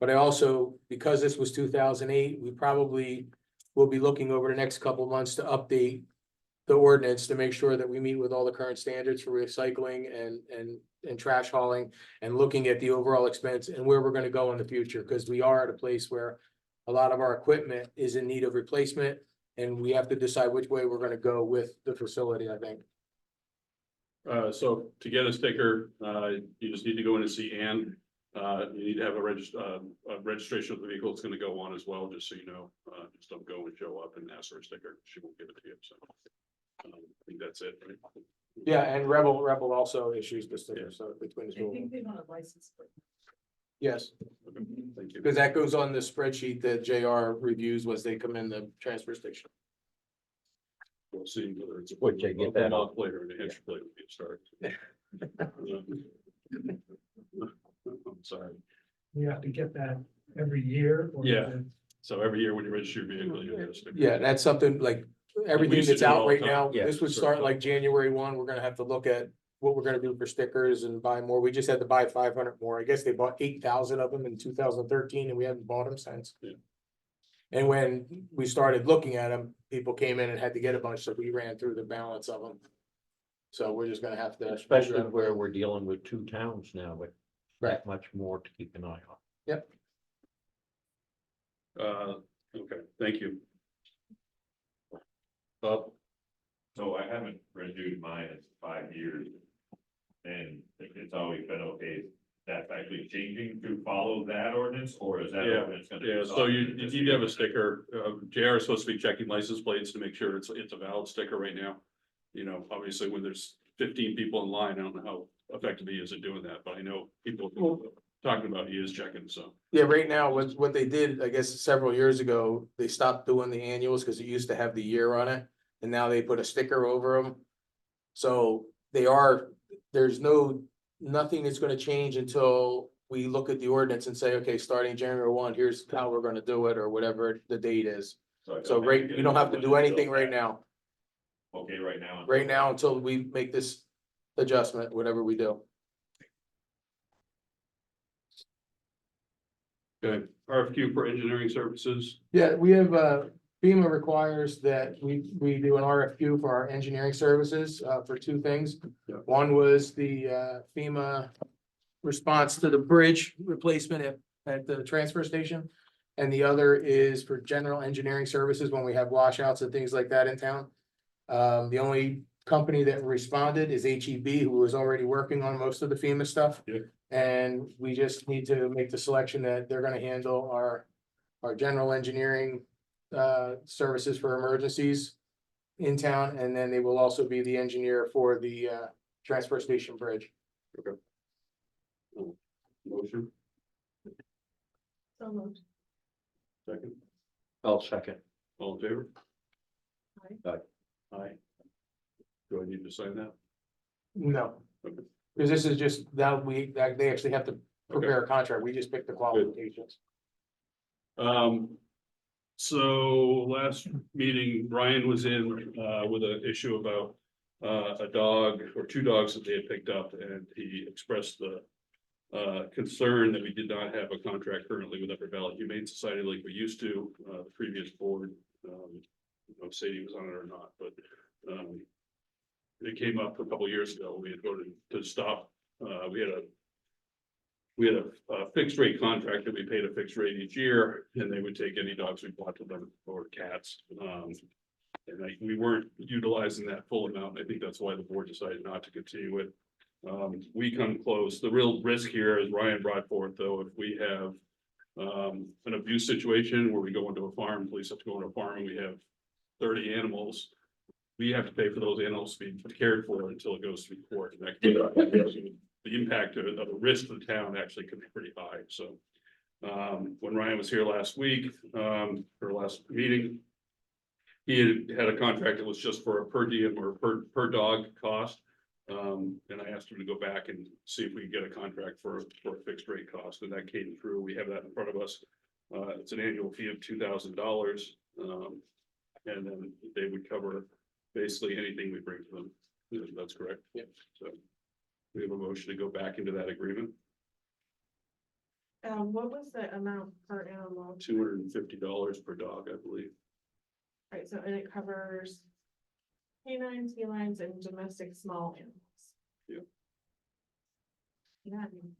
But I also, because this was 2008, we probably will be looking over the next couple of months to update the ordinance to make sure that we meet with all the current standards for recycling and trash hauling, and looking at the overall expense and where we're going to go in the future, because we are at a place where a lot of our equipment is in need of replacement, and we have to decide which way we're going to go with the facility, I think. So to get a sticker, you just need to go in and see Ann. You need to have a registration of the vehicle it's gonna go on as well, just so you know. Just don't go and show up and ask for a sticker. She won't give it to you, so. I think that's it, right? Yeah, and Rebel also issues the sticker, so between the I two. think they want a license plate. Yes, Okay, thank you. because that goes on the spreadsheet that JR reviews as they come in the transfer station. We'll see whether it's. Would you get that a on? month later and the Hampshire plate would be a start. I'm sorry. We have to get that every year. Yeah. So every year when you register your vehicle, you get a sticker. Yeah, that's something like everything used to that's do it out all right the now. time. Yeah, This would sure. start like January 1. We're gonna have to look at what we're gonna do for stickers and buy more. We just had to buy 500 more. I guess they bought 8,000 of them in 2013 and we haven't bought them since. Yeah. And when we started looking at them, people came in and had to get a bunch, so we ran through the balance of them. So we're just gonna have to. Especially where we're dealing with two towns now with Right. that much more to keep an eye on. Okay, thank you. Bob? So I haven't renewed mine in 5 years. And it's always been okay. That's actually changing to follow that ordinance, or is that Yeah, ordinance gonna? Yeah, be so you adopted this need to have a year? sticker, JR is supposed to be checking license plates to make sure it's a valid sticker right now. You know, obviously, when there's 15 people in line, I don't know how effective he is at doing that, but I know people talking about he is checking, so. Yeah, right now, what they did, I guess, several years ago, they stopped doing the annuals because it used to have the year on it. And now they put a sticker over them. So there's nothing that's gonna change until we look at the ordinance and say, okay, starting January 1, here's how we're gonna do it, or whatever the date is. I So don't have to you don't have to get do it anything until right that- now, Okay, right now. until we make this adjustment, whatever we do. Okay, RFQ for engineering services, Yeah, we have, FEMA requires that we do an RFQ for our engineering services, for two things. Yeah. One was the, FEMA response to the bridge replacement at the transfer station. And the other is for general engineering services when we have washouts and things like that in town. The only company that responded is HEB, who was already working on most of the FEMA stuff. Yeah. And we just need to make the selection that they're gonna handle our general engineering services for emergencies in town, and then they will also be the engineer for the transfer station bridge. motion, So moved. second, I'll second. all in favor? Aye. Aye. Do I need to sign that? No. Okay. Because this is just, that they actually have to prepare a contract, we just pick the qualifications. So last meeting, Brian was in, with an issue about, a dog or two dogs that they had picked up, and he expressed the concern that we did not have a contract currently with Upper Valley Humane Society like we used to, the previous board, Sadie was on it or not, but, it came up a couple years ago, we had voted to stop, we had a fixed rate contract that we paid a fixed rate each year, and they would take any dogs we bought to them or cats. And we weren't utilizing that full amount. I think that's why the board decided not to continue it. We come close. The real risk here, as Ryan brought forth, though, if we have an abuse situation where we go into a farm, police have to go into a farm and we have 30 animals. We have to pay for those animals to be cared for until it goes through court. And that the impact of the risk to the town actually could be pretty high, so. When Ryan was here last week, or last meeting. He had a contract that was just for a per diem or per dog cost. And I asked him to go back and see if we could get a contract for a fixed rate cost, and that came through. We have that in front of us. It's an annual fee of $2,000. And then they would cover basically anything we bring to them. That's correct. Yep. So. We have a motion to go back into that agreement, What was the amount per animal? $250 per dog, I believe. Right, so, and it covers canines, felines, and domestic small animals. Yeah. Yeah. I mean,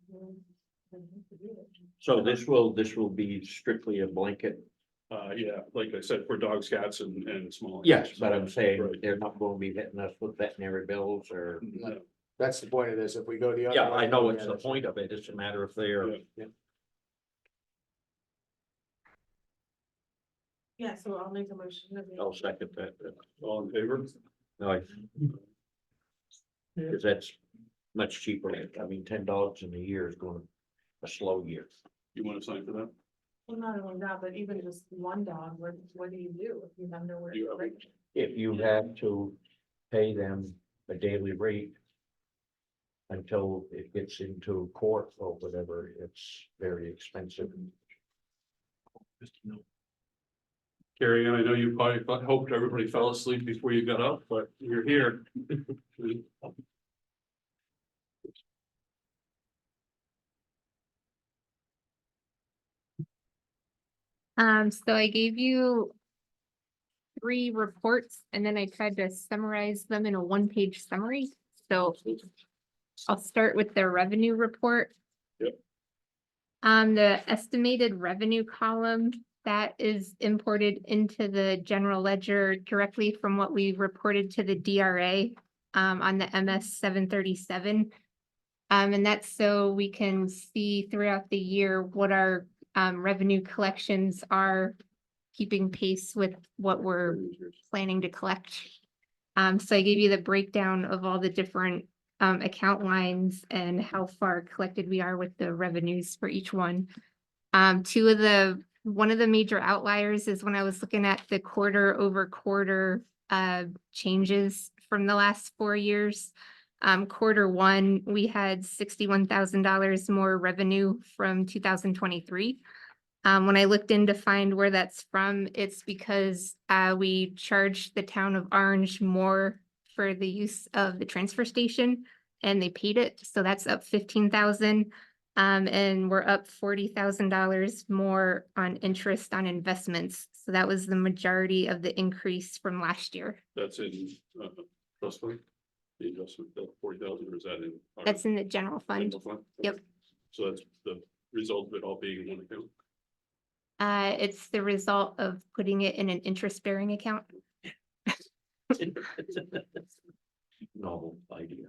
to do it. So this will be strictly a blanket. Yeah, like I said, for dogs, cats and small. Yes, animals. but I'm saying Right. they're not going to be hitting us with veterinary bills or. No. That's the point of this, if we go the other. Yeah, way, I know yeah, it's the that's- point of it. It's a matter if they're. Yeah, so I'll make a motion. that we- I'll second that. All in favor? No. Cause that's much cheaper. I mean, 10 dogs in a year is going a slow year. You want to sign for that? Well, not only that, but even just one dog, what do you do if you have nowhere You to have- bring it? If you have to pay them a daily rate. Until it gets into court or whatever, it's very expensive. Carrie Ann, I know you probably hoped everybody fell asleep before you got up, but you're here. So I gave you 3 reports and then I tried to summarize them in a 1-page summary. So I'll start with the revenue report. Yep. On the estimated revenue column, that is imported into the general ledger directly from what we reported to the DRA on the MS 737. And that's so we can see throughout the year what our revenue collections are, keeping pace with what we're planning to collect. So I gave you the breakdown of all the different account lines and how far collected we are with the revenues for each one. One of the major outliers is when I was looking at the quarter over quarter changes from the last 4 years. Quarter one, we had $61,000 more revenue from 2023. When I looked in to find where that's from, it's because we charged the town of Orange more for the use of the transfer station and they paid it. So that's up 15,000. And we're up $40,000 more on interest on investments. So that was the majority of the increase from last year. That's in, trust fund? The adjustment, the 40,000, or is that in? our That's in the general fund. general fund? Yep. So that's the result of it all being in one account? It's the result of putting it in an interest-bearing account. Novel idea.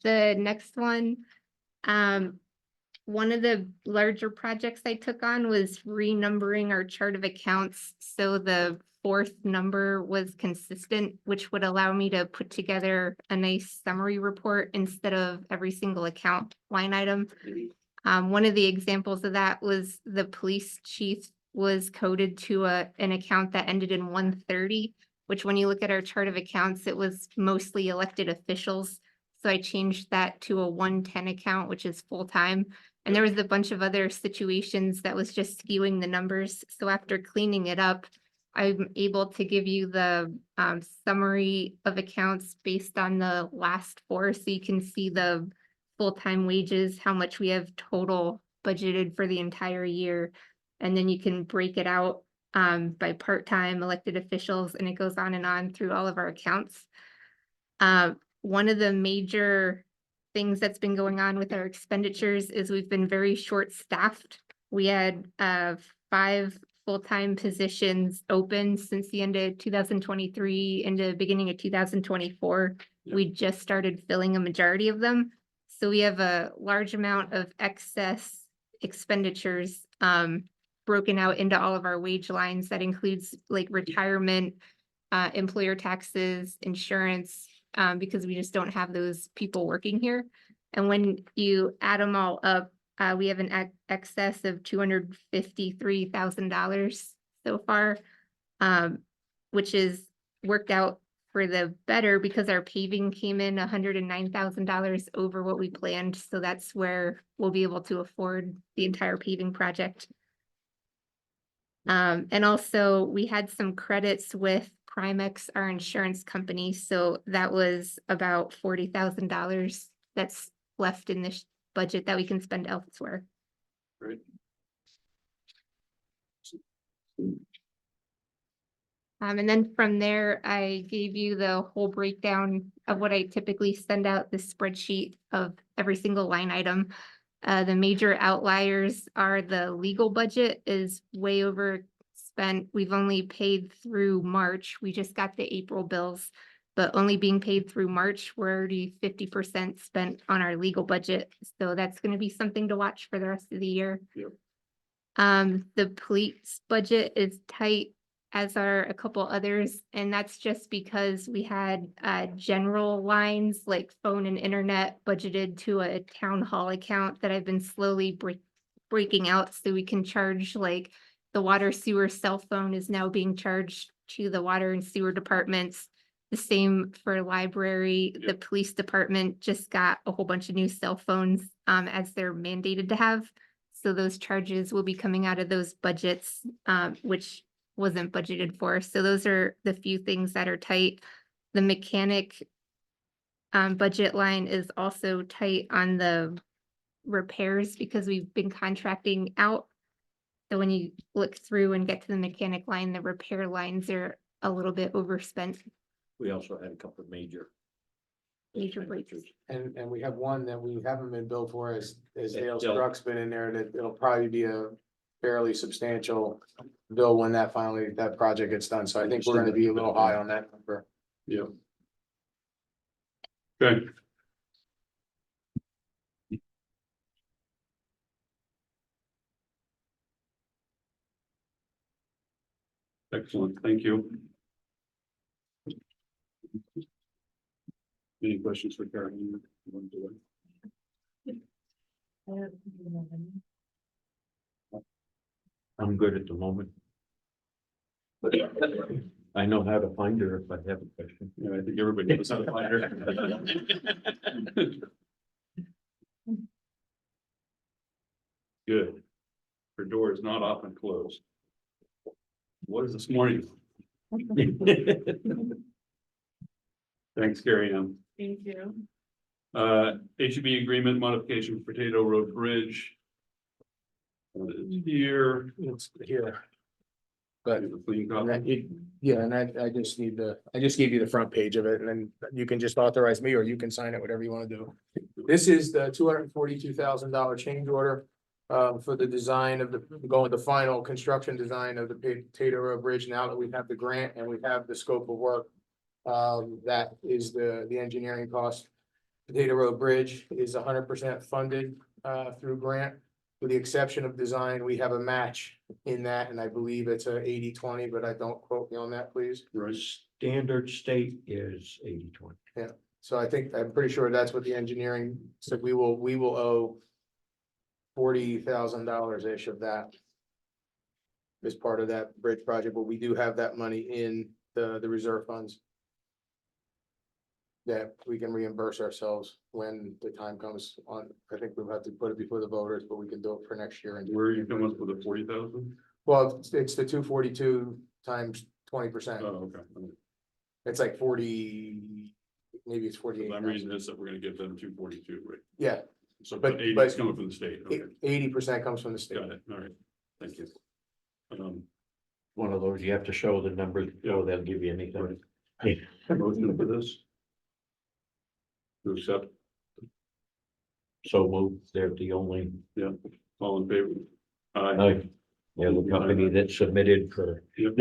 The next one, one of the larger projects I took on was renumbering our chart of accounts. So the fourth number was consistent, which would allow me to put together a nice summary report instead of every single account line item. One of the examples of that was the police chief was coded to an account that ended in 130, which when you look at our chart of accounts, it was mostly elected officials. So I changed that to a 110 account, which is full-time. And there was a bunch of other situations that was just skewing the numbers. So after cleaning it up, I'm able to give you the summary of accounts based on the last 4. So you can see the full-time wages, how much we have total budgeted for the entire year. And then you can break it out by part-time elected officials, and it goes on through all of our accounts. One of the major things that's been going on with our expenditures is we've been very short-staffed. We had 5 full-time positions open since the end of 2023 into the beginning of 2024. Yeah. We just started filling a majority of them. So we have a large amount of excess expenditures broken out into all of our wage lines. That includes like retirement, employer taxes, insurance, because we just don't have those people working here. And when you add them all up, we have an excess of $253,000 so far, which is worked out for the better because our paving came in $109,000 over what we planned. So that's where we'll be able to afford the entire paving project. And also we had some credits with Primex, our insurance company. So that was about $40,000 that's left in this budget that we can spend elsewhere. Right. And then from there, I gave you the whole breakdown of what I typically send out, the spreadsheet of every single line item. The major outliers are the legal budget is way overspent. We've only paid through March. We just got the April bills, but only being paid through March, we're already 50% spent on our legal budget. So that's going to be something to watch for the rest of the year. Yep. The police budget is tight, as are a couple others, and that's just because we had general lines like phone and internet budgeted to a town hall account that I've been slowly breaking out so we can charge, like the water sewer cell phone is now being charged to the water and sewer departments. The same for library. Yep. The police department just got a whole bunch of new cell phones as they're mandated to have. So those charges will be coming out of those budgets, which wasn't budgeted for. So those are the few things that are tight. The mechanic budget line is also tight on the repairs because we've been contracting out. So when you look through and get to the mechanic line, the repair lines are a little bit overspent. We also had a couple of major major breaks. And we have one that we haven't been billed for as Yeah, Dale Dale. Struck's been in there, that it'll probably be a fairly substantial bill when that project gets done, so I think we're gonna be a little high on that number. Yeah. Okay. Excellent, thank you. Any questions for Karen? I'm good at the moment. I know how to find her if I have a question. Yeah, I think everybody knows how to find her. Good. Her door is not often closed. What is this morning? Thanks, Carrie Ann. Thank you. HEB agreement modification for Potato Road Bridge. It's here. It's here. But The clean And copy. that yeah, and I just gave you the front page of it, and then you can just authorize me, or you can sign it, whatever you wanna do. This is the $242,000 change order. For the design of the final construction design of the Potato Road Bridge, now that we have the grant and we have the scope of work. That is the engineering cost. Potato Road Bridge is 100% funded, through grant. With the exception of design, we have a match in that, and I believe it's a 80-20, but I don't quote me on that, please. Right. Standard state is 80-20. So I'm pretty sure that's what the engineering said. We will owe $40,000-ish of that as part of that bridge project, but we do have that money in the reserve funds that we can reimburse ourselves when the time comes on. I think we'll have to put it before the voters, but we can do it for next year. And Where are you coming up with the 40,000? Well, it's the 242 times 20%. Oh, okay. It's like 40, maybe it's 48. I'm reading this that we're gonna give them 242, right? Yeah, So But- but 80 but- is coming from the state. Okay, 80% comes from the state. got it. All right. Thank you. One of those, you have to show the numbers before they'll give you anything. Motion for this? To accept, So move, they're the only, all in favor? Aye. they're the company that submitted for. Yep.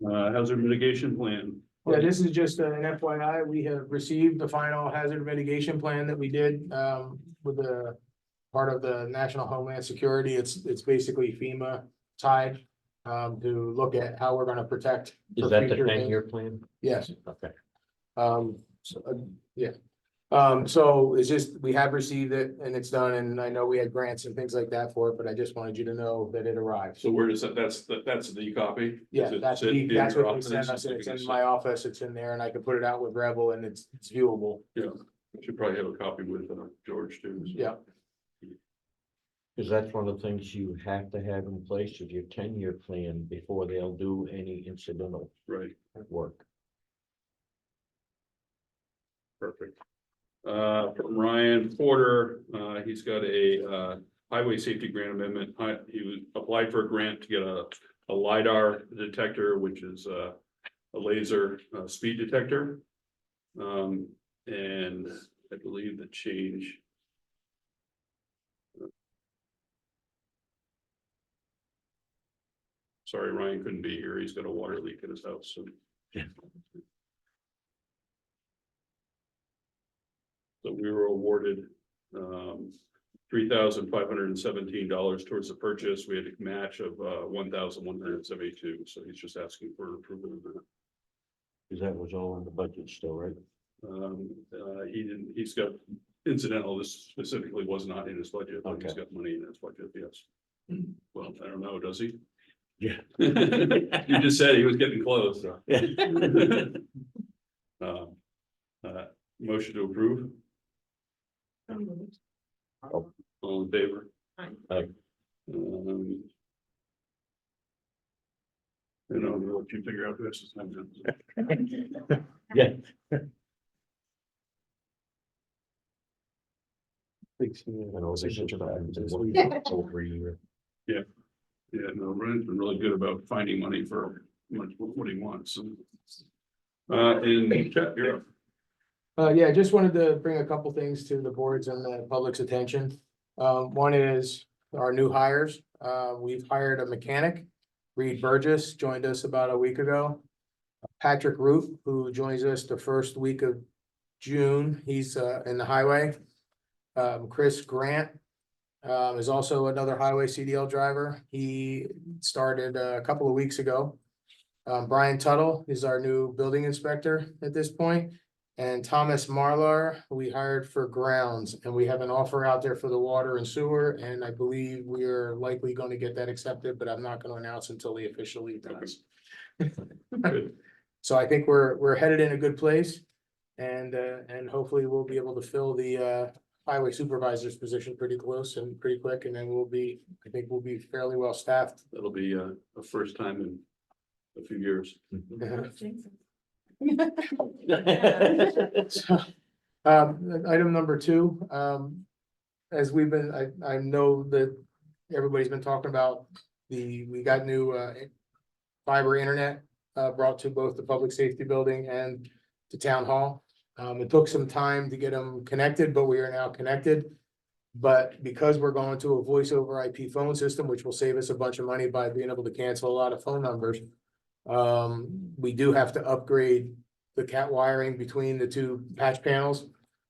Hazard mitigation plan. Yeah, this is just an FYI. We have received the final hazard mitigation plan that we did with the part of the National Homeland Security. It's basically FEMA tied to look at how we're gonna protect. Is for that the future things. 10-year plan? Yes. Okay. Yeah. So it's just, we have received it and it's done, and I know we had grants and things like that for it, but I just wanted you to know that it arrived. So where does that, that's the copy? Yeah, Does it that's sit in that's your what they office? sent us. Is it It's in gonna my office. It's in there, and I can put it out with Rebel, and it's viewable. sit- Yeah, should probably have a copy with George too. so. Yeah. Cause that's one of the things you have to have in place of your 10-year plan before they'll do any incidental Right, work. perfect. From Ryan Porter, he's got a highway safety grant amendment. He applied for a grant to get a LiDAR detector, which is a laser speed detector. And I believe the change. Sorry, Ryan couldn't be here. He's got a water leak in his house, so. Yeah. So we were awarded $3,517 towards the purchase. We had a match of $1,172, so he's just asking for approval of that. Cause that was all in the budget still, right? He didn't, he's got incidental, this specifically was not in his budget, but he's Okay. got money in his budget, yes. Well, I don't know, does he? Yeah. You just said he was getting close, so. Yeah. Motion to approve, all in favor? Aye. Aye. I don't know what you figure out this is. Yeah. I know this is about over a year. Yeah, no, Ryan's been really good about finding money for much what he wants. And Chet, you're up. Yeah, I just wanted to bring a couple things to the boards and the public's attention. One is our new hires. We've hired a mechanic. Reed Burgess joined us about a week ago. Patrick Root, who joins us the first week of June, he's in the highway. Chris Grant is also another highway CDL driver. He started a couple of weeks ago. Brian Tuttle is our new building inspector at this point. And Thomas Marlar, we hired for grounds, and we have an offer out there for the water and sewer, and I believe we are likely going to get that accepted, but I'm not going to announce until he officially does. Good. So I think we're headed in a good place, and hopefully we'll be able to fill the highway supervisor's position pretty close and pretty quick, and then I think we'll be fairly well staffed. That'll be a first time in a few years. Item number two, as we've been, I know that everybody's been talking about we got new fiber internet brought to both the public safety building and the town hall. It took some time to get them connected, but we are now connected. But because we're going to a voice over IP phone system, which will save us a bunch of money by being able to cancel a lot of phone numbers. We do have to upgrade the cat wiring between the two patch panels.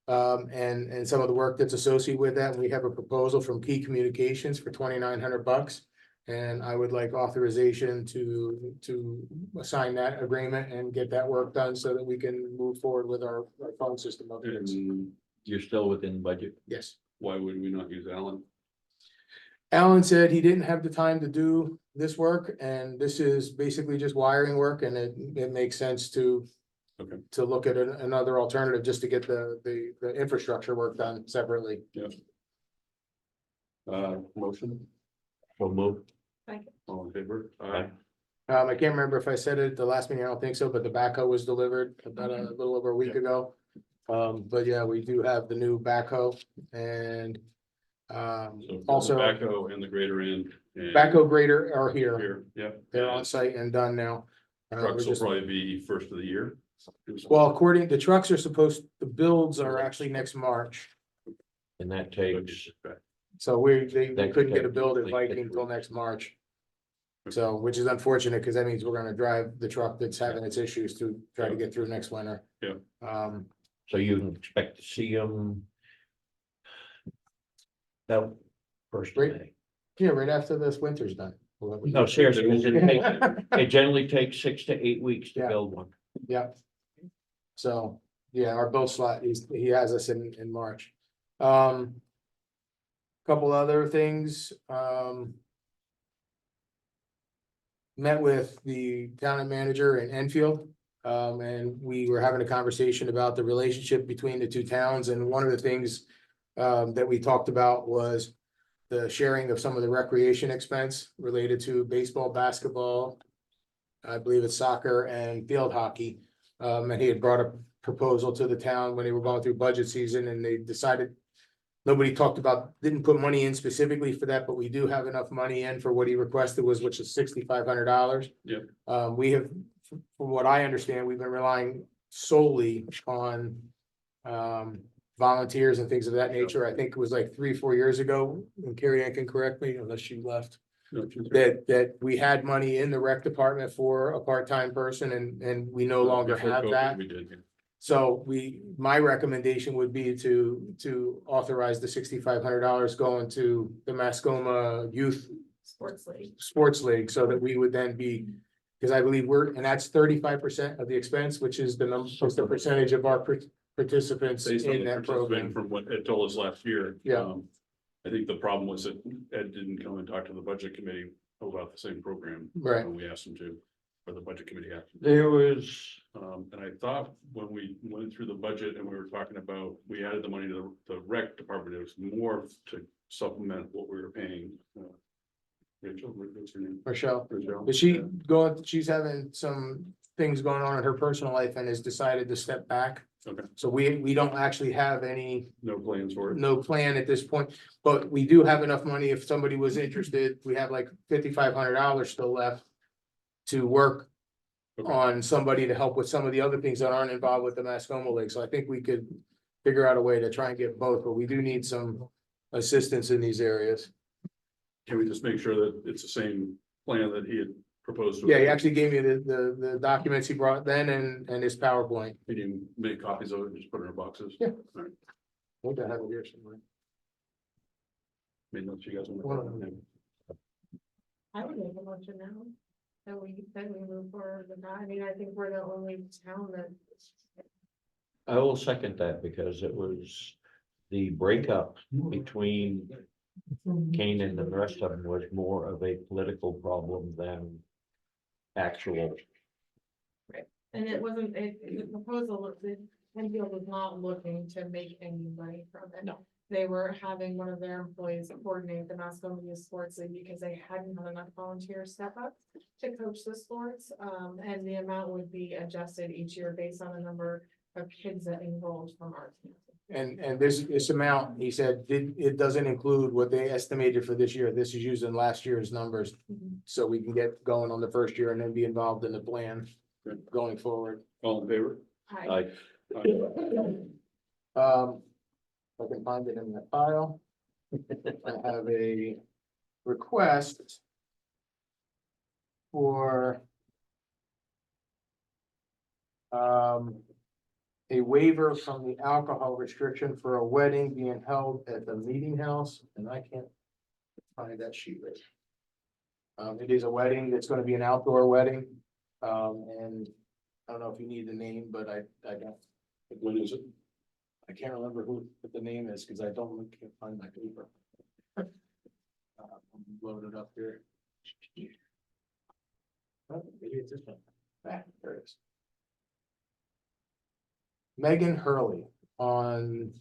And some of the work that's associated with that. We have a proposal from Key Communications for $2,900. And I would like authorization to assign that agreement and get that work done so that we can move forward with our phone system upgrades. And You're still within budget. Yes. why would we not use Alan? Alan said he didn't have the time to do this work, and this is basically just wiring work, and it makes sense to Okay. to look at another alternative just to get the infrastructure work done separately. Motion, So move. all in favor? Aye. I can't remember if I said it the last meeting, I don't think so, but the backhoe was delivered about a little over a week ago. But yeah, we do have the new backhoe and So also the backhoe and the greater end. and backhoe grader are here. Here, yeah. They're on site and done now. We're Trucks will just- probably be first of the year. Well, according, the trucks are supposed, the builds are actually next March. And that takes, So they That- couldn't get a that- build at like Viking this until week. next March. So, which is unfortunate, because that means we're gonna drive the truck that's having its issues to try to get through next winter. Yeah. so you can expect to see them. That first of Right. May. Yeah, right after this winter's done. No, seriously, 'cause it generally takes 6 to 8 weeks to Yeah. build one. Yep. So, yeah, our build slot, he has us in March. Couple other things, met with the town manager in Enfield. And we were having a conversation about the relationship between the two towns, and one of the things that we talked about was the sharing of some of the recreation expense related to baseball, basketball, I believe it's soccer and field hockey. And he had brought a proposal to the town when they were going through budget season, and they decided. Nobody talked about, didn't put money in specifically for that, but we do have enough money in for what he requested which is $6,500. Yep. We have, from what I understand, we've been relying solely on. Volunteers and things of that nature. I think it was like 3-4 years ago, and Carrie Ann can correct me unless she left. No, she's- That we had money in the rec department for a part-time person, and we no longer Before have COVID, that. We did, yeah. So my recommendation would be to authorize the $6,500 going to the Mascoma Youth Sports League. Sports League, so that we would then be. Because I believe and that's 35% of the expense, which is the percentage of our participants Based on in the that participant program. from what Ed told us last year. Yeah. I think the problem was that Ed didn't come and talk to the budget committee about the same program. Right. When we asked him to, or the budget committee asked. him. There was, And I thought when we went through the budget and we were talking about, we added the money to the rec department, it was more to supplement what we were paying. Rachel, what's her name? Rochelle. Rachel. But she's having some things going on in her personal life and has decided to step back. Okay. So we don't actually have No plans for it. no plan at this point, but we do have enough money if somebody was interested. We have like $5,500 still left to work Okay. on somebody to help with some of the other things that aren't involved with the Mascoma Lake, so I think we could figure out a way to try and get both, but we do need some assistance in these areas. Can we just make sure that it's the same plan that he had proposed? to Yeah, he us? actually gave me the documents he brought then and his PowerPoint. Can you make copies of it and just put it in boxes? Yeah. All right. I think I have it here somewhere. Maybe not you guys. One of want them. I would make a motion now. That we move forward with that. I mean, I think we're the only town that. I will second that because it was the breakup between Canaan and the rest of them was more of a political problem than actual. And it wasn't, the proposal, the Enfield was not looking to make any money from it. No. They were having one of their employees coordinate the Mascoma Youth Sports League because they hadn't had enough volunteer step up to coach the sports. And the amount would be adjusted each year based on the number of kids that enrolled from our team. And this amount, he said, it doesn't include what they estimated for this year. This is using last year's numbers. So we can get going on the first year and then be involved in the plan going forward. All in favor? I, If I can find it in that file. I have a request for a waiver from the alcohol restriction for a wedding being held at the meeting house, and I can't find that sheet right. It is a wedding, it's gonna be an outdoor wedding, and I don't know if you need the name, but I don't. When is it? I can't remember what the name is, because I can't find my paper. Load it up here. Oh, maybe it's this one. Ah, there it is. Megan Hurley on.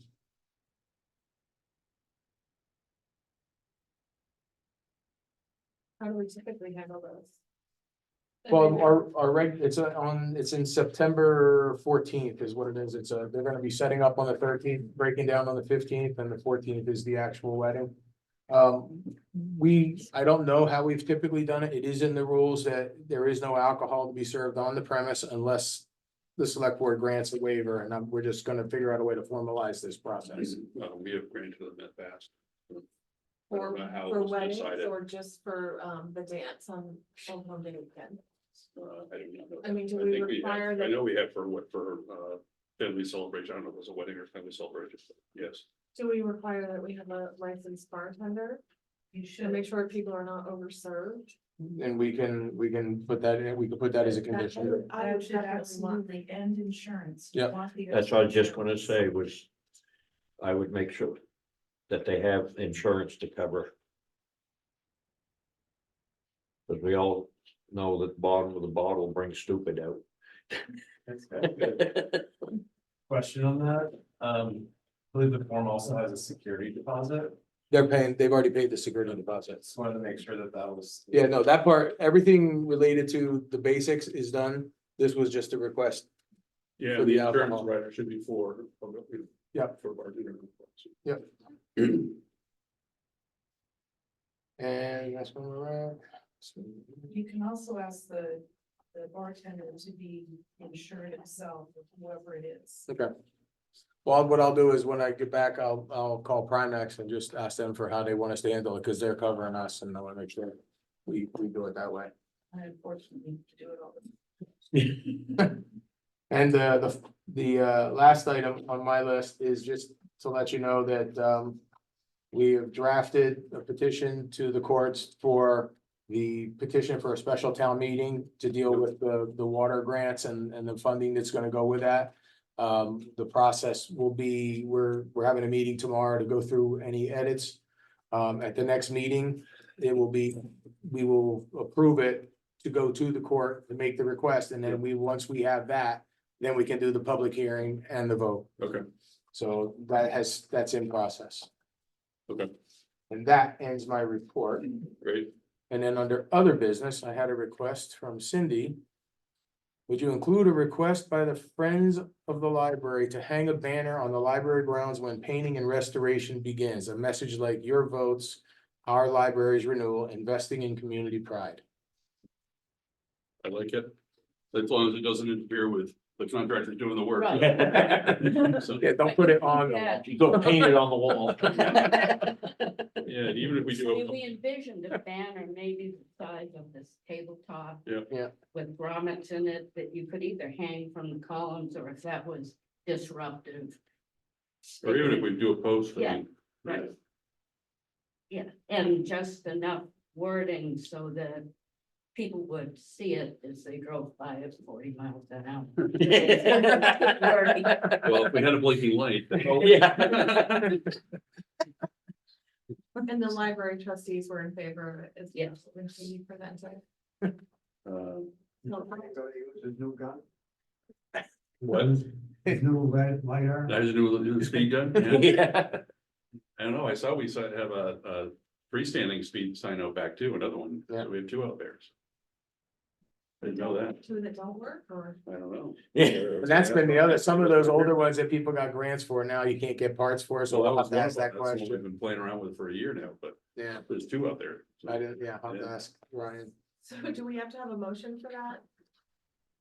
how do we typically handle those? Well, it's in September 14th is what it is. They're gonna be setting up on the 13th, breaking down on the 15th, and the 14th is the actual wedding. I don't know how we've typically done it. It is in the rules that there is no alcohol to be served on the premise unless the select board grants a waiver, and we're just gonna figure out a way to formalize this process. We have granted them that fast. I For, don't know how it for was weddings decided. or just for, the dance on home day weekend? I do not know. I mean, do I we think require I that- know we have for family celebration. I don't know if it was a wedding or family celebration. Yes. Do we require that we have a licensed bartender? You To should. make sure people are not overserved? And we can put that in, we can put that as a condition. I would should definitely want- absolutely, and insurance. Yep. That's what I was just gonna say was, I would make sure that they have insurance to cover. Cause we all know that the bottom of the bottle brings stupid out. Question on that, I believe the form also has a security deposit, They've already paid the security deposits. just wanted to make sure that that was. Yeah, no, that part, everything related to the basics is done. This was just a request. Yeah, For the the insurance alcohol. rider should be for. Yep. For bartender. Yep. And that's when we're at. You can also ask the bartender to be insured himself, whoever it is. Okay. Well, what I'll do is when I get back, I'll call Primex and just ask them for how they want us to handle it, because they're covering us, and I want to make sure we do it that way. I unfortunately have to do it all the time. And the last item on my list is just to let you know that we have drafted a petition to the courts for the petition for a special town meeting to deal with the water grants and the funding that's gonna go with that. The process will be, we're having a meeting tomorrow to go through any edits. At the next meeting, we will approve it to go to the court to make the request, and then once we have that, then we can do the public hearing and the vote. Okay, So that's in process. okay, And that ends my report. great. And then under other business, I had a request from Cindy. Would you include a request by the Friends of the Library to hang a banner on the library grounds when painting and restoration begins? A message like your votes, our library's renewal, investing in community pride. I like it. as long as it doesn't interfere with the contractor doing the work. So, Yeah, don't put it on. Yeah. Don't paint it on the wall. yeah, even if we do. We envisioned a banner maybe the size of this tabletop. Yeah. Yeah. With grommets in it that you could either hang from the columns or if that was disruptive. Or even if we do a post. I Yeah, mean, right. Yeah, and just enough wording so that people would see it as they drove by at 40 miles an hour. Well, if we had a blinking light. then- Yeah. And the library trustees were in favor of it as well. Yes. When she presented. There's no gun, What? there's no red lighter. That is a new speed gun? Yeah. Yeah. I don't know, I saw we have a freestanding speed sign out back too, another one. Yeah. We have two out there. I didn't know that, Two that don't work or? I don't know. And that's been the other, some of those older ones that people got grants for now, you can't get parts for, so So we'll have to ask that That's the one we've question. been playing around with for a year now, but Yeah, there's two out there. I didn't, yeah, I'll have to Yeah. ask Ryan. So do we have to have a motion for that?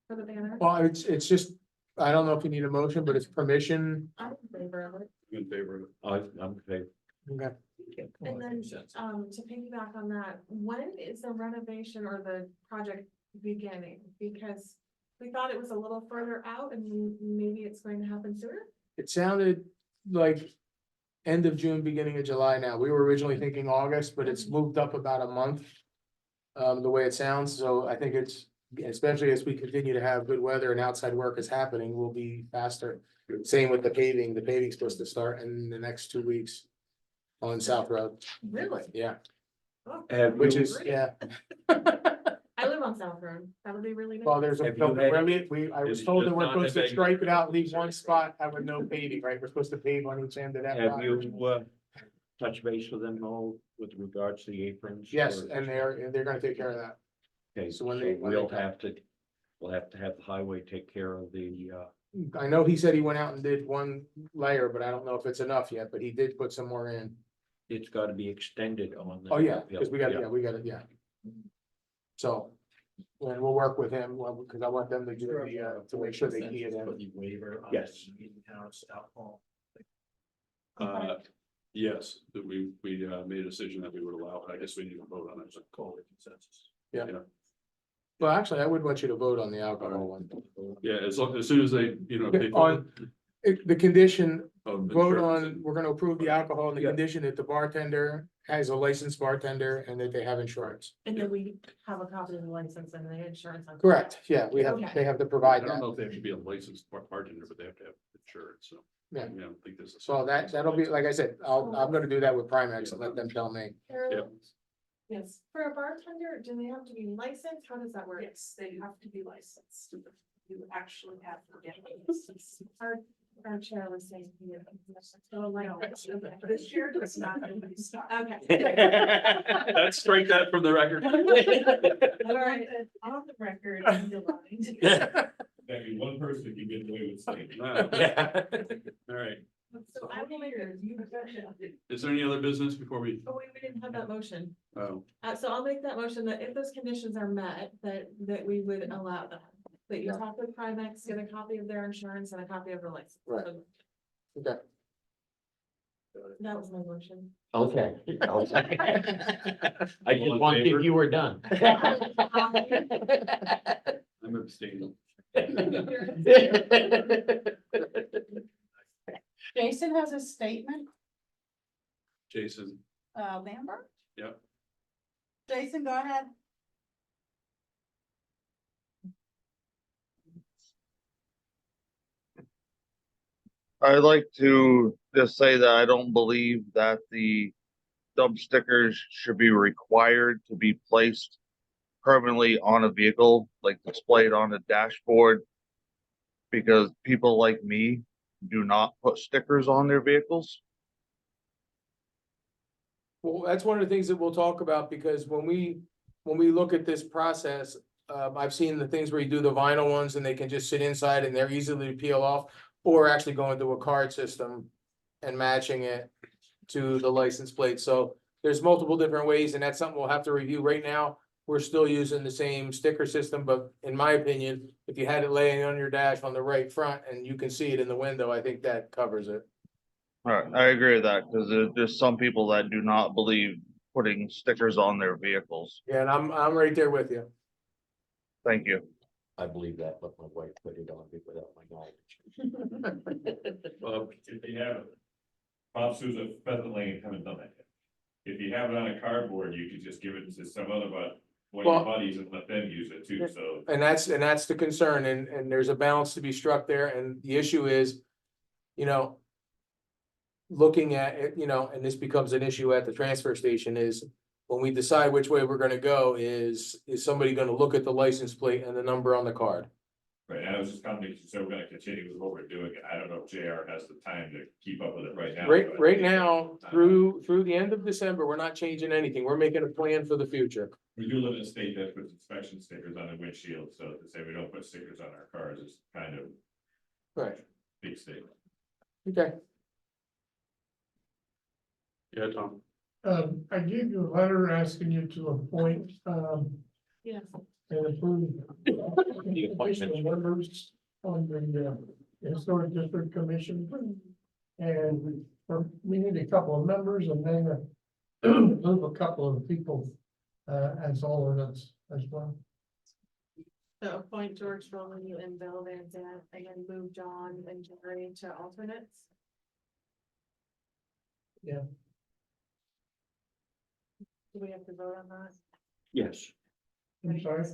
For the banner? Well, it's just, I don't know if you need a motion, but it's permission. I'm in favor of it. I'm in favor of it. I'm okay. Okay. And then, to piggyback on that, when is the renovation or the project beginning? Because we thought it was a little further out and maybe it's going to happen sooner? It sounded like end of June, beginning of July now. We were originally thinking August, but it's moved up about a month. The way it sounds, so I think it's, especially as we continue to have good weather and outside work is happening, will be faster. Same with the paving's supposed to start in the next 2 weeks. On South Road, Really? yeah, Have which you- is, yeah, I live on South Road. That would be really nice. well, there's a, Have you had- I was It's told that just we're not supposed to that big. stripe it out, leave one spot, have a no paving, right? We're supposed to pave on each end of that. Have lot. you, touch base with them all with regards to the aprons? Yes, or- and they're gonna take care of that. Okay, so so when they we'll come. we'll have to have the highway take care of the, I know he said he went out and did one layer, but I don't know if it's enough yet, but he did put some more in. it's gotta be extended on the. Oh, yeah, because we got, Yeah. yeah, we got it, yeah. So, and we'll work with him, well, because I want them to do the, to make sure they key it in. Waiver. on Yes. the meeting house alcohol. Yes, that we made a decision that we would allow, I guess we need to vote on it, so call it consensus. Yeah. Yeah. Well, actually, I would want you to vote on the alcohol one. Yeah, as soon as they, they. On, the condition, of vote insurance on, we're gonna approve the alcohol on the Yeah. condition that the bartender has a licensed bartender and that they have insurance. And then we have a copy of the license and the insurance. on- Correct, yeah, we have, Okay. they have to I provide don't that. know if they have to be a licensed bartender, but they have to have insurance, so. Yeah. I don't think this is. So that'll be, like I said, I'm gonna do that with Primex and let them tell me. Carol? Yes, for a bartender, do they have to be licensed? How does that work? Yes, they have to be licensed. You actually have to get Our chair was saying. So like. This year does not. Okay. Let's strike that from the record. All right. On the record, underlined. Maybe one person can get away with saying. Wow. Yeah. All right, So I will make it. is there any other business before we, Oh, wait, we didn't have that motion. oh, So I'll make that motion that if those conditions are met, that we would allow them. That you Yeah. talk with Primex, get a copy of their insurance and a copy of the license. Right. Okay. That was my motion. Okay. I just wanted if you were done. I'm abstaining. Jason has a statement, Jason, Lambert? Yep. Jason, go ahead. I'd like to just say that I don't believe that the dump stickers should be required to be placed permanently on a vehicle, like displayed on the dashboard. Because people like me do not put stickers on their vehicles. Well, that's one of the things that we'll talk about, because when we look at this process, I've seen the things where you do the vinyl ones and they can just sit inside and they're easily to peel off. Or actually go into a card system and matching it to the license plate. So there's multiple different ways, and that's something we'll have to review. Right now, we're still using the same sticker system, but in my opinion, if you had it laying on your dash on the right front and you can see it in the window, I think that covers it. Alright, I agree with that, cause there's some people that do not believe putting stickers on their vehicles. Yeah, and I'm right there with you. Thank you. I believe that, but my wife put it on me without my knowledge. If you have, Bob Souza, Pheasant Lane, haven't done that yet. If you have it on a cardboard, you could just give it to some other, one of your Well- buddies and let them use it too, so. And that's the concern, and there's a balance to be struck there, and the issue is, you know. Looking at it, you know, and this becomes an issue at the transfer station is, when we decide which way we're gonna go, is somebody gonna look at the license plate and the number on the card? Right, and I was just coming, so we're gonna continue with what we're doing, and I don't know if JR has the time to keep up with it right now. but- Right now, through the end of December, we're not changing anything, we're making a plan for the future. We do live in a state that puts inspection stickers on the windshield, so to say we don't put stickers on our cars is kind of Right, big state. okay. Yeah, Tom. I gave you a letter asking you to appoint, Yes. and approve. Additional members on the Historic District Commission. And we need a couple of members and then move a couple of people as alternates as well. So appoint George Rowley and Bill Van Zant, and then move John and Jerry to alternates. Yeah. Do we have to vote on that? Yes, I'm sorry.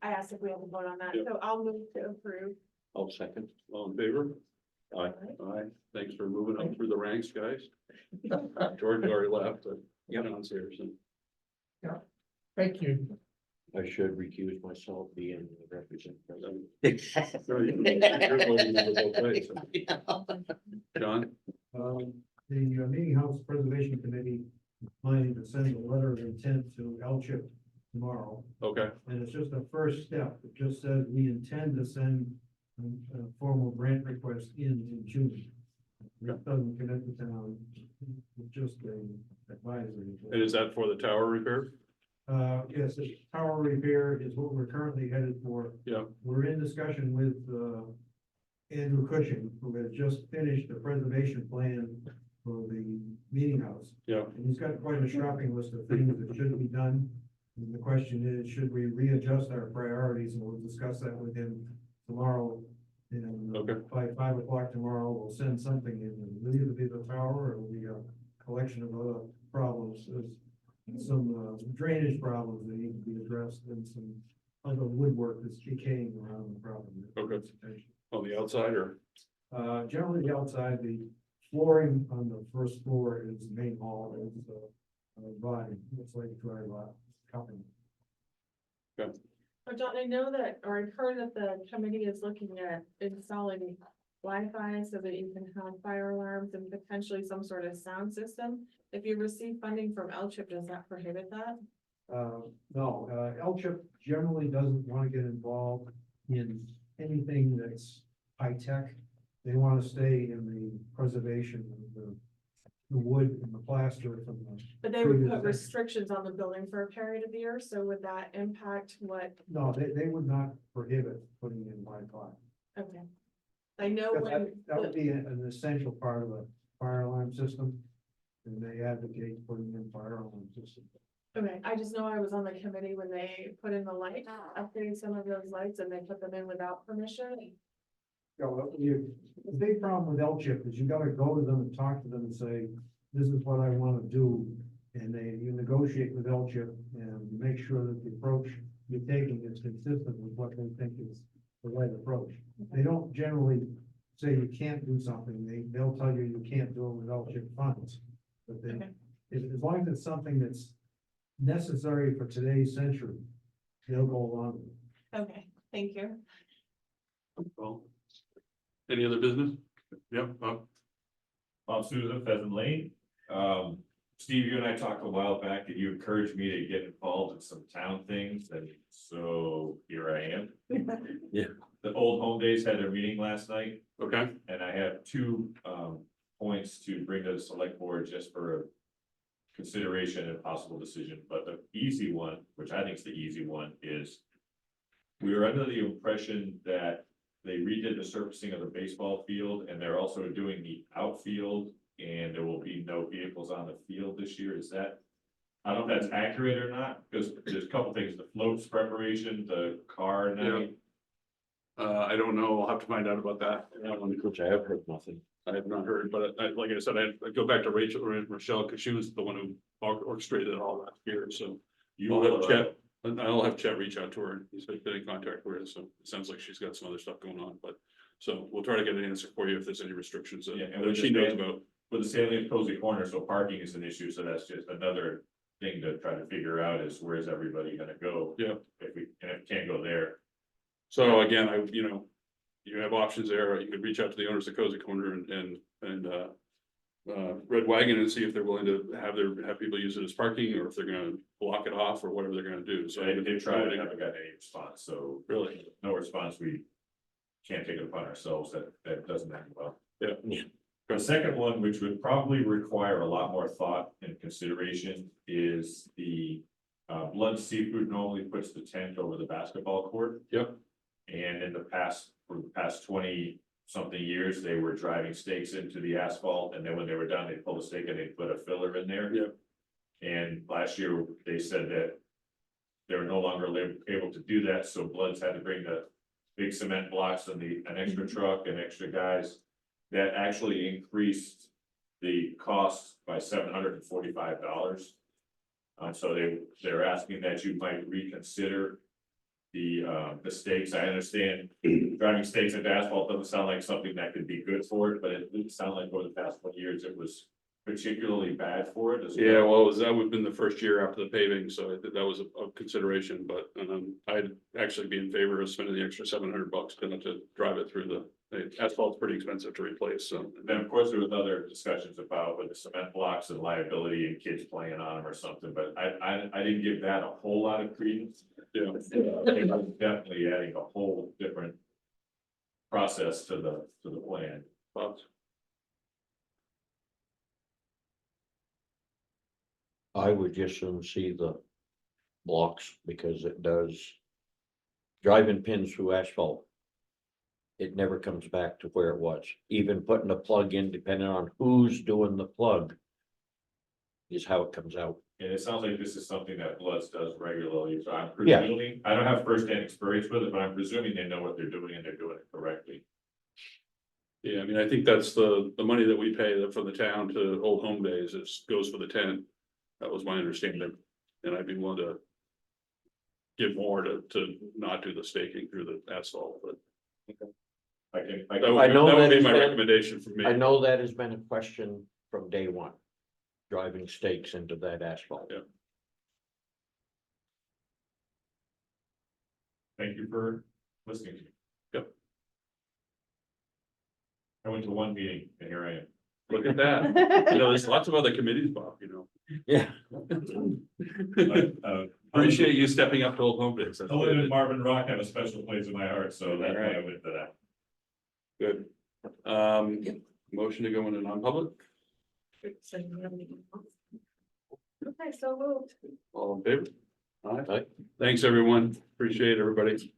I asked if we have to vote on that, Yeah. so I'll move to approve. I'll second. All in favor? Aye. Aye. Thanks for moving up through the ranks, guys. George already left, but John's here, so. Thank you. I should recuse myself being the representative. You're voting number both ways, so. John? The Meeting House Preservation Committee is planning to send a letter of intent to LCHIP tomorrow. Okay, And it's just a first step. It just says we intend to send a formal grant request in June. It doesn't commit the town, it's just an advisory. and is that for the tower repair? Yes, the tower repair is what we're currently headed for. Yeah. We're in discussion with, Andrew Cushing, who has just finished the preservation plan for the meeting house. Yeah. And he's got quite a shopping list of things that should be done. And the question is, should we readjust our priorities? And we'll discuss that with him tomorrow. And Okay. by 5 o'clock tomorrow, we'll send something in. It'll either be the tower or it'll be a collection of other problems. There's some drainage problems that need to be addressed and some other woodwork that's decaying around the property. Okay. On the outside or? Generally the outside, the flooring on the first floor is the main hall, is body, looks like a dry lot company. Oh, John, I know that, or I've heard that the committee is looking at installing Wi-Fi so that you can have fire alarms and potentially some sort of sound system. If you receive funding from LCHIP, does that prohibit that? No, LCHIP generally doesn't want to get involved in anything that's high tech. They want to stay in the preservation of the wood and the plaster from the. But they would previous put restrictions on the building for a period of the year, so would that impact what, No, they would not prohibit putting in Wi-Fi. okay. I know That when, that would be an essential part of a fire alarm system. And they advocate putting in fire alarm system. okay, I just know I was on the committee when they put in the light, updated some of those lights and they put them in without permission. Yeah, well, the big problem with LCHIP is you gotta go to them and talk to them and say, this is what I wanna do. And you negotiate with LCHIP and make sure that the approach you're taking is consistent with what they think is the right approach. They don't generally say you can't do something, they'll tell you you can't do it with LCHIP funds. But they, Okay. as long as it's something that's necessary for today's century, they'll go along with it. Okay, thank you. Well, any other business? Yep, Bob. Bob Souza, Pheasant Lane. Steve, you and I talked a while back that you encouraged me to get involved in some town things, and so here I am. Yeah. The Old Home Days had their meeting last night, Okay, and I have two points to bring to the select board just for consideration and possible decision, but the easy one, which I think is the easy one, is we were under the impression that they redid the surfacing of the baseball field and they're also doing the outfield and there will be no vehicles on the field this year. Is that? I don't know if that's accurate or not, because there's a couple things, the floats preparation, the car night. I don't know. I'll have to find out about that. Which I have heard nothing. I have not heard, but like I said, I'd go back to Rachel or Rochelle, because she was the one who orchestrated all that here, so. You I'll will, have Chet, I'll have Chet reach out to her, he's been in contact with her, so it sounds like she's got some other stuff going on, but. So we'll try to get an answer for you if there's any restrictions Yeah, and that with she the knows ban- about. with the salient cozy corner, so parking is an issue, so that's just another thing to try to figure out is where's everybody gonna go? Yeah. If we can't go there. So again, you have options there, you could reach out to the owners of Cozy Corner and Red Wagon and see if they're willing to have people use it as parking, or if they're gonna block it off, or whatever they're gonna do, so. So they tried, haven't got any response, so Really, no response, we can't take it upon ourselves, that doesn't end well. yeah, The second one, which would probably require a lot more thought and consideration, is the Blood Seafood normally puts the tent over the basketball court. Yep. And for the past 20-something years, they were driving stakes into the asphalt, and then when they were done, they'd pull the stake and they'd put a filler in there. Yep. And last year, they said that they were no longer able to do that, so Bloods had to bring the big cement blocks and an extra truck and extra guys. That actually increased the cost by $745. So they're asking that you might reconsider the stakes. I understand driving stakes into asphalt doesn't sound like something that could be good for it, but it didn't sound like over the past 20 years, it was particularly bad for it as well. yeah, well, that would have been the first year after the paving, so I think that was a consideration, but I'd actually be in favor of spending the extra $700 to drive it through the asphalt's pretty expensive to replace, so. Then, of course, there was other discussions about with the cement blocks and liability and kids playing on them or something, but I didn't give that a whole lot of credence. Yeah. It was definitely adding a whole different process to the plan. But I would just soon see the blocks because it does. Driving pins through asphalt. It never comes back to where it was, even putting a plug in, depending on who's doing the plug. Is how it comes out. And it sounds like this is something that Bloods does regularly, so I'm Yeah. presuming, I don't have firsthand experience with it, but I'm presuming they know what they're doing and they're doing it correctly. yeah, I mean, I think that's the money that we pay from the town to Old Home Days, goes for the tent. That was my understanding, and I'd be willing to give more to not do the staking through the asphalt, but. I can, I know That would that be has my been- recommendation for me. I know that has been a question from day one. Driving stakes into that asphalt. Yeah. thank you for listening to me. Yep. I went to one meeting and here I am. Look at that. There's lots of other committees, Bob, Yeah. Appreciate you stepping up to Old Home Days. That's Owen good. and Marvin Rock have a special place in my heart, so that's why I went to that. Good. Motion to go into non-public, Okay, so moved. all in favor? All right, Aye. thanks, everyone. Appreciate everybody.